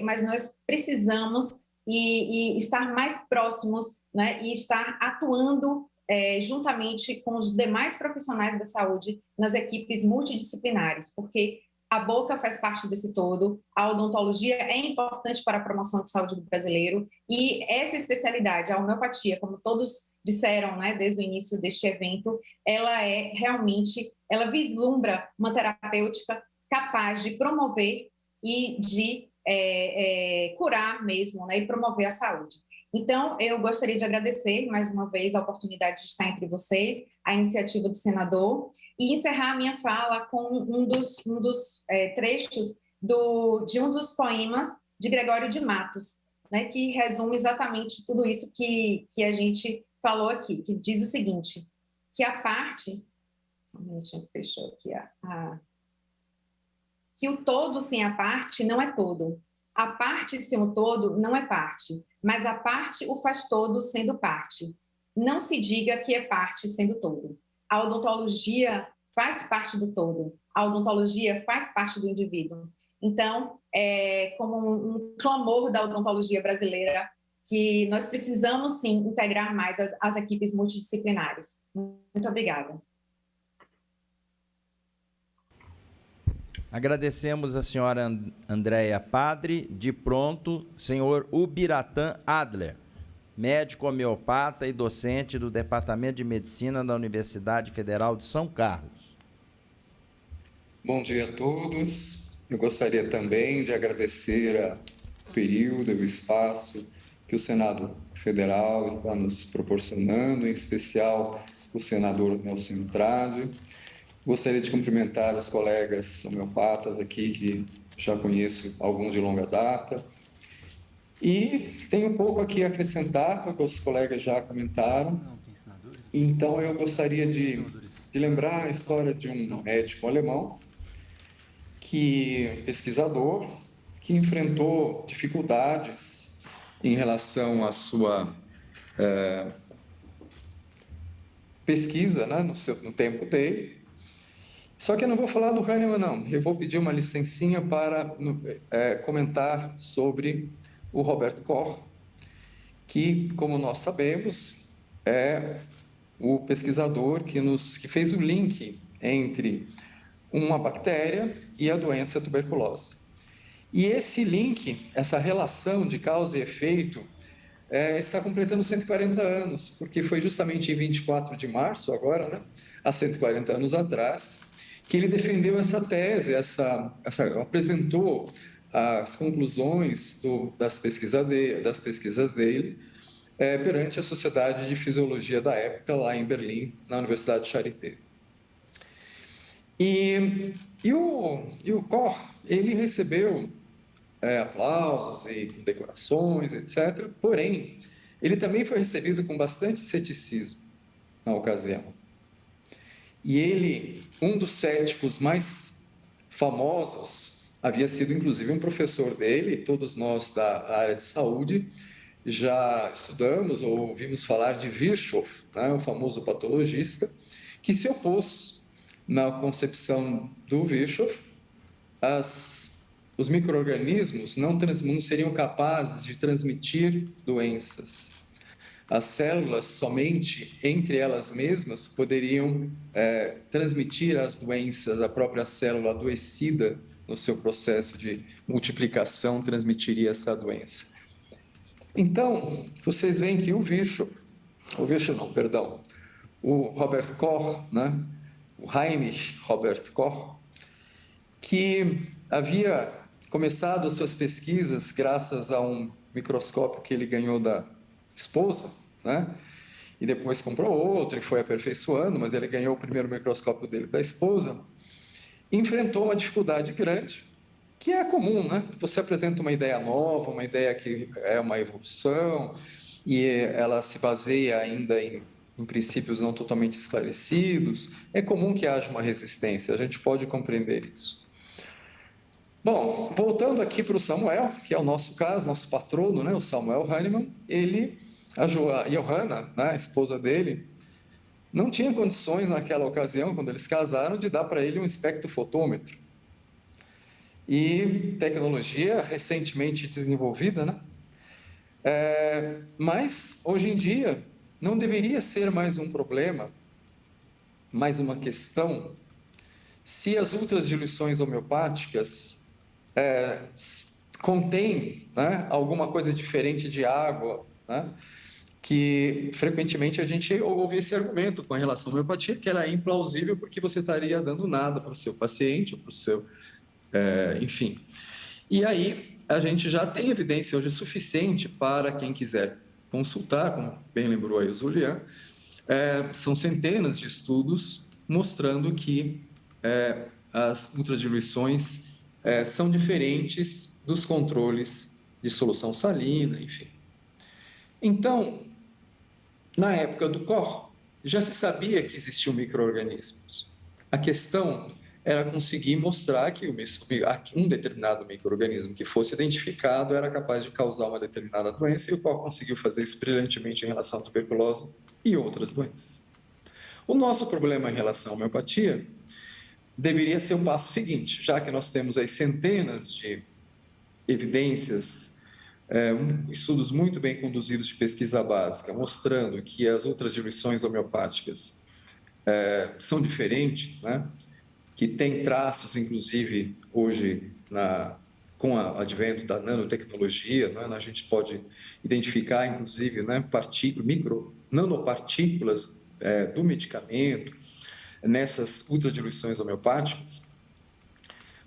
mas nós precisamos estar mais próximos, né? E estar atuando juntamente com os demais profissionais da saúde nas equipes multidisciplinares, porque a boca faz parte desse todo, a odontologia é importante para a promoção de saúde do brasileiro e essa especialidade, a homeopatia, como todos disseram, né, desde o início deste evento, ela ela vislumbra uma terapêutica capaz de promover e de curar mesmo, né, e promover a saúde. Então, eu gostaria de agradecer mais uma vez a oportunidade de estar entre vocês, a iniciativa do senador, e encerrar a minha fala com um dos trechos de um dos poemas de Gregório de Matos, né, que resume exatamente tudo isso que a gente falou aqui, que diz o seguinte, que a parte... Fechou aqui que o todo sem a parte não é todo. A parte sem o todo não é parte, mas a parte o faz todo sendo parte. Não se diga que é parte sendo todo. A odontologia faz parte do todo. A odontologia faz parte do indivíduo. Então, como um clamor da odontologia brasileira, que nós precisamos, sim, integrar mais as equipes multidisciplinares. Muito obrigada. Agradecemos a senhora Andréia Padre. De pronto, senhor Ubiratã Adler, médico homeopata e docente do Departamento de Medicina da Universidade Federal de São Carlos. Bom dia a todos. Eu gostaria também de agradecer o período e o espaço que o Senado Federal está nos proporcionando, em especial o senador Nelsinho Trade, Gostaria de cumprimentar os colegas homeopatas aqui, que já conheço alguns de longa data. E tenho um pouco aqui a acrescentar, porque os colegas já comentaram. Então, eu gostaria de lembrar a história de um médico alemão, pesquisador, que enfrentou dificuldades em relação à sua pesquisa, né, no tempo dele. Só que eu não vou falar do Hahnemann, não. Eu vou pedir uma licencinha para comentar sobre o Robert Koch, que, como nós sabemos, é o pesquisador que fez o link entre uma bactéria e a doença tuberculose. E esse link, essa relação de causa e efeito, está completando 140 anos, porque foi justamente em 24 de março, agora, né, há 140 anos atrás, que ele defendeu essa tese, apresentou as conclusões das pesquisas dele perante a Sociedade de Fisiologia da época, lá em Berlim, na Universidade de Charité. E o Koch, ele recebeu aplausos e decorações, etc. Porém, ele também foi recebido com bastante ceticismo na ocasião. E ele, um dos céticos mais famosos, havia sido inclusive um professor dele, todos nós da área de saúde já estudamos ou ouvimos falar de Virchow, né, o famoso patologista, que se opôs na concepção do Virchow, os micro-organismos não seriam capazes de transmitir doenças. As células, somente entre elas mesmas, poderiam transmitir as doenças. A própria célula adoecida, no seu processo de multiplicação, transmitiria essa doença. Então, vocês veem que o Robert Koch, né? O Heinrich Robert Koch, que havia começado as suas pesquisas graças a um microscópio que ele ganhou da esposa, né? E depois comprou outro e foi aperfeiçoando, mas ele ganhou o primeiro microscópio dele da esposa. Enfrentou uma dificuldade grande, que é comum, né? Você apresenta uma ideia nova, uma ideia que é uma evolução, e ela se baseia ainda em princípios não totalmente esclarecidos. É comum que haja uma resistência, a gente pode compreender isso. Bom, voltando aqui para o Samuel, que é o nosso caso, nosso patrono, né? O Samuel Hahnemann, a Johanna, né, a esposa dele, não tinha condições naquela ocasião, quando eles casaram, de dar para ele um espectrofotômetro. E tecnologia recentemente desenvolvida, né? Mas, hoje em dia, não deveria ser mais um problema, mais uma questão, se as ultradiluições homeopáticas contêm, né, alguma coisa diferente de água, né? Que frequentemente a gente ouve esse argumento com relação à homeopatia, que ela é implausível porque você estaria dando nada para o seu paciente, para o seu... enfim. E aí a gente já tem evidência hoje suficiente para quem quiser consultar, como bem lembrou aí o Julian, são centenas de estudos mostrando que as ultradiluições são diferentes dos controles de solução salina, enfim. Então, na época do Koch, já se sabia que existiam micro-organismos. A questão era conseguir mostrar que um determinado micro-organismo que fosse identificado era capaz de causar uma determinada doença, e o Koch conseguiu fazer isso brilhantemente em relação à tuberculose e outras doenças. O nosso problema em relação à homeopatia deveria ser o passo seguinte, já que nós temos aí centenas de evidências, estudos muito bem conduzidos de pesquisa básica, mostrando que as ultradiluições homeopáticas são diferentes, né? Que tem traços, inclusive, hoje, com o advento da nanotecnologia, né? A gente pode identificar, inclusive, né, nanopartículas do medicamento nessas ultradiluições homeopáticas.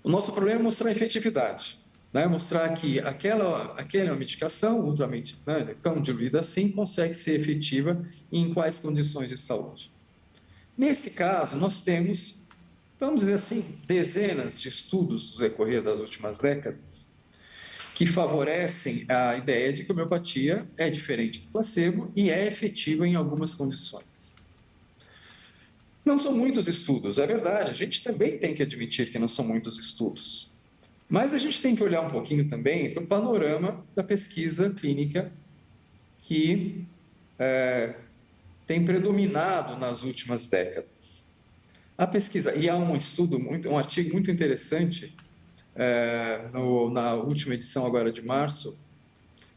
O nosso problema é mostrar a efetividade, né? Mostrar que aquela medicação ultramente, né, tão diluída assim consegue ser efetiva e em quais condições de saúde. Nesse caso, nós temos vamos dizer assim, dezenas de estudos no decorrer das últimas décadas que favorecem a ideia de que a homeopatia é diferente do placebo e é efetiva em algumas condições. Não são muitos estudos, é verdade, a gente também tem que admitir que não são muitos estudos. Mas a gente tem que olhar um pouquinho também para o panorama da pesquisa clínica que tem predominado nas últimas décadas. A pesquisa, e há um estudo, um artigo muito interessante na última edição agora de março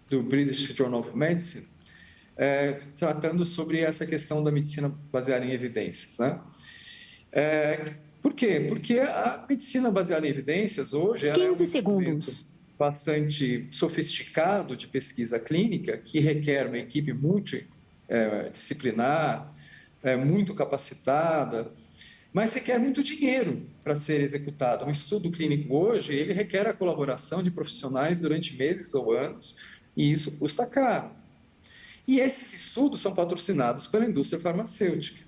do British Journal of Medicine, tratando sobre essa questão da medicina baseada em evidências, né? Por quê? Porque a medicina baseada em evidências hoje é 15 um segundos. Bastante sofisticado de pesquisa clínica que requer uma equipe multidisciplinar, muito capacitada, mas requer muito dinheiro para ser executado. Um estudo clínico hoje, ele requer a colaboração de profissionais durante meses ou anos, e isso custa caro. E esses estudos são patrocinados pela indústria farmacêutica,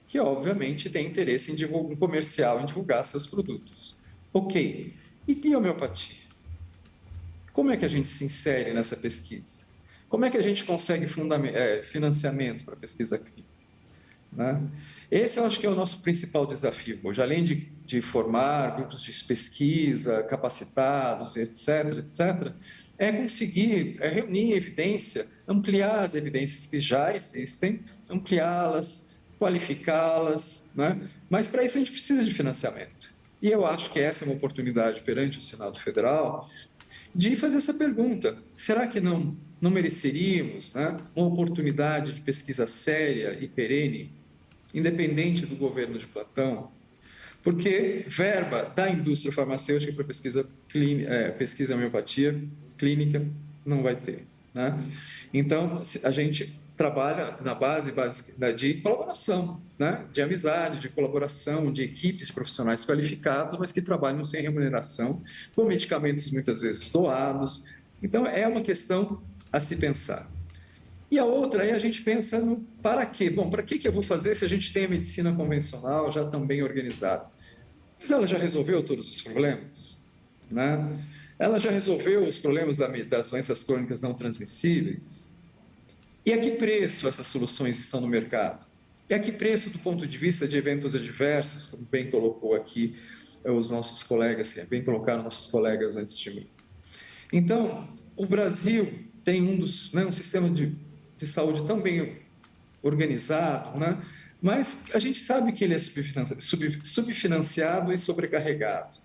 que obviamente tem interesse em comercial em divulgar seus produtos. Ok, e a homeopatia? Como é que a gente se insere nessa pesquisa? Como é que a gente consegue financiamento para a pesquisa clínica? Né? Esse eu acho que é o nosso principal desafio hoje, além de formar grupos de pesquisa, capacitados, etc., é conseguir reunir evidência, ampliar as evidências que já existem, ampliá-las, qualificá-las, né? Mas para isso a gente precisa de financiamento. E eu acho que essa é uma oportunidade perante o Senado Federal de fazer essa pergunta: será que não mereceríamos, né, uma oportunidade de pesquisa séria e perene, independente do governo de plantão? Porque verba da indústria farmacêutica para pesquisa em homeopatia clínica não vai ter, né? Então, a gente trabalha na base de colaboração, né? De amizade, de colaboração, de equipes profissionais qualificados, mas que trabalham sem remuneração, com medicamentos muitas vezes doados. Então, é uma questão a se pensar. E a outra, aí a gente pensa no para quê? Bom, para que eu vou fazer se a gente tem a medicina convencional já tão bem organizada? Mas ela já resolveu todos os problemas, né? Ela já resolveu os problemas das doenças crônicas não transmissíveis? E a que preço essas soluções estão no mercado? E a que preço do ponto de vista de eventos adversos, como bem colocou aqui os nossos colegas, bem colocaram nossos colegas antes de mim? Então, o Brasil tem um sistema de saúde tão bem organizado, né? Mas a gente sabe que ele é subfinanciado e sobrecarregado.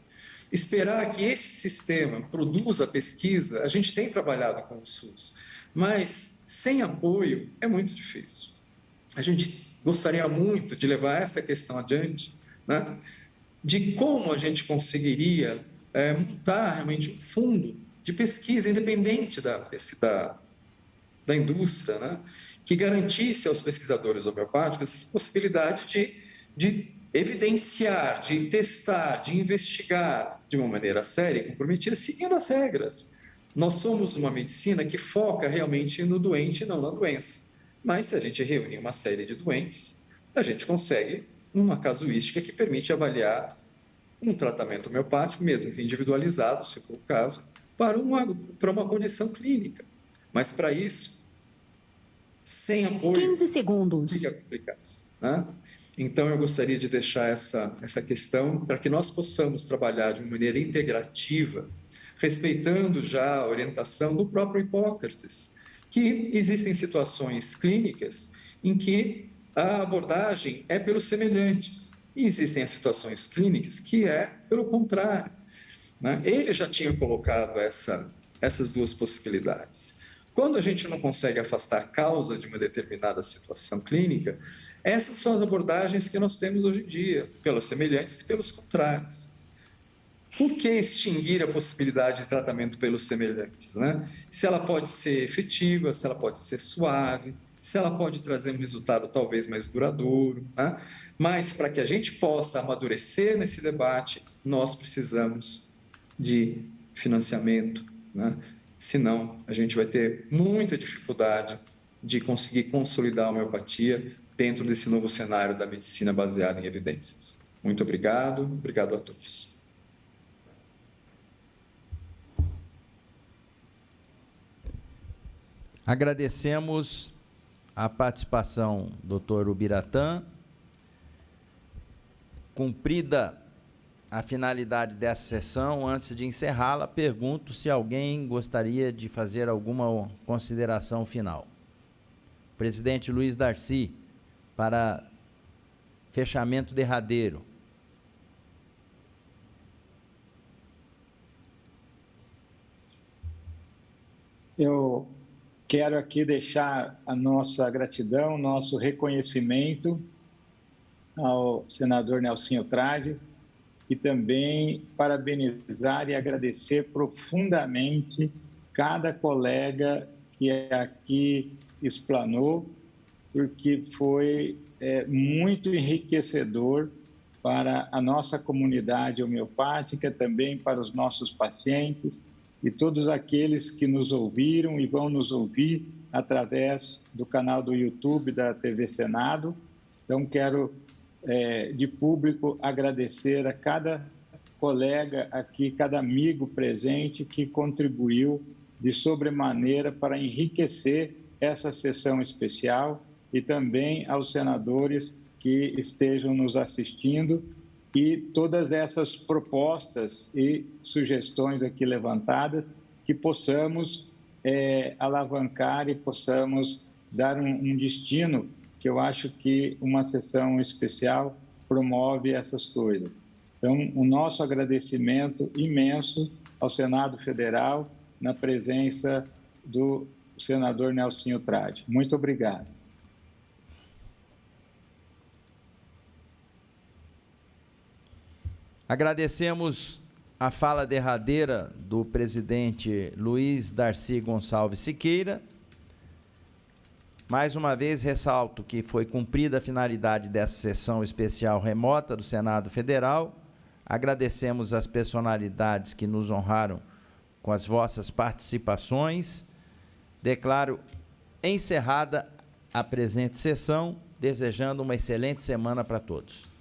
Esperar que esse sistema produza pesquisa, a gente tem trabalhado com o SUS, mas sem apoio é muito difícil. A gente gostaria muito de levar essa questão adiante, né? De como a gente conseguiria montar realmente um fundo de pesquisa independente da indústria, né? Que garantisse aos pesquisadores homeopáticos essa possibilidade de evidenciar, de testar, de investigar de uma maneira séria e comprometida, seguindo as regras. Nós somos uma medicina que foca realmente no doente e não na doença. Mas se a gente reunir uma série de doentes, a gente consegue uma casuística que permite avaliar um tratamento homeopático, mesmo que individualizado, se for o caso, para uma condição clínica. Mas para isso, sem apoio, 15 segundos. Fica complicado, né? Então, eu gostaria de deixar essa questão para que nós possamos trabalhar de uma maneira integrativa, respeitando já a orientação do próprio Hipócrates, que existem situações clínicas em que a abordagem é pelos semelhantes, e existem as situações clínicas que é pelo contrário, né? Ele já tinha colocado essas duas possibilidades. Quando a gente não consegue afastar a causa de uma determinada situação clínica, essas são as abordagens que nós temos hoje em dia, pelos semelhantes e pelos contrários. Por que extinguir a possibilidade de tratamento pelos semelhantes, né? Se ela pode ser efetiva, se ela pode ser suave, se ela pode trazer um resultado talvez mais duradouro, né? Mas para que a gente possa amadurecer nesse debate, nós precisamos de financiamento, né? Senão, a gente vai ter muita dificuldade de conseguir consolidar a homeopatia dentro desse novo cenário da medicina baseada em evidências. Muito obrigado. Obrigado a todos. Agradecemos a participação do Dr. Ubiratã. Cumprida a finalidade dessa sessão, antes de encerrá-la, pergunto se alguém gostaria de fazer alguma consideração final. Presidente Luiz Darcy, para fechamento derradeiro. Eu quero aqui deixar a nossa gratidão, nosso reconhecimento ao senador Nelsinho Trade e também parabenizar e agradecer profundamente cada colega que aqui explanou, porque foi muito enriquecedor para a nossa comunidade homeopática, também para os nossos pacientes e todos aqueles que nos ouviram e vão nos ouvir através do canal do YouTube da TV Senado. Então, quero, de público, agradecer a cada colega aqui, cada amigo presente que contribuiu de sobremaneira para enriquecer essa sessão especial e também aos senadores que estejam nos assistindo e todas essas propostas e sugestões aqui levantadas, que possamos alavancar e possamos dar um destino, que eu acho que uma sessão especial promove essas coisas. Então, o nosso agradecimento imenso ao Senado Federal, na presença do senador Nelsinho Trade. Muito obrigado. Agradecemos a fala derradeira do presidente Luiz Darcy Gonçalves Siqueira. Mais uma vez, ressalto que foi cumprida a finalidade dessa sessão especial remota do Senado Federal. Agradecemos as personalidades que nos honraram com as vossas participações. Declaro encerrada a presente sessão, desejando uma excelente semana para todos.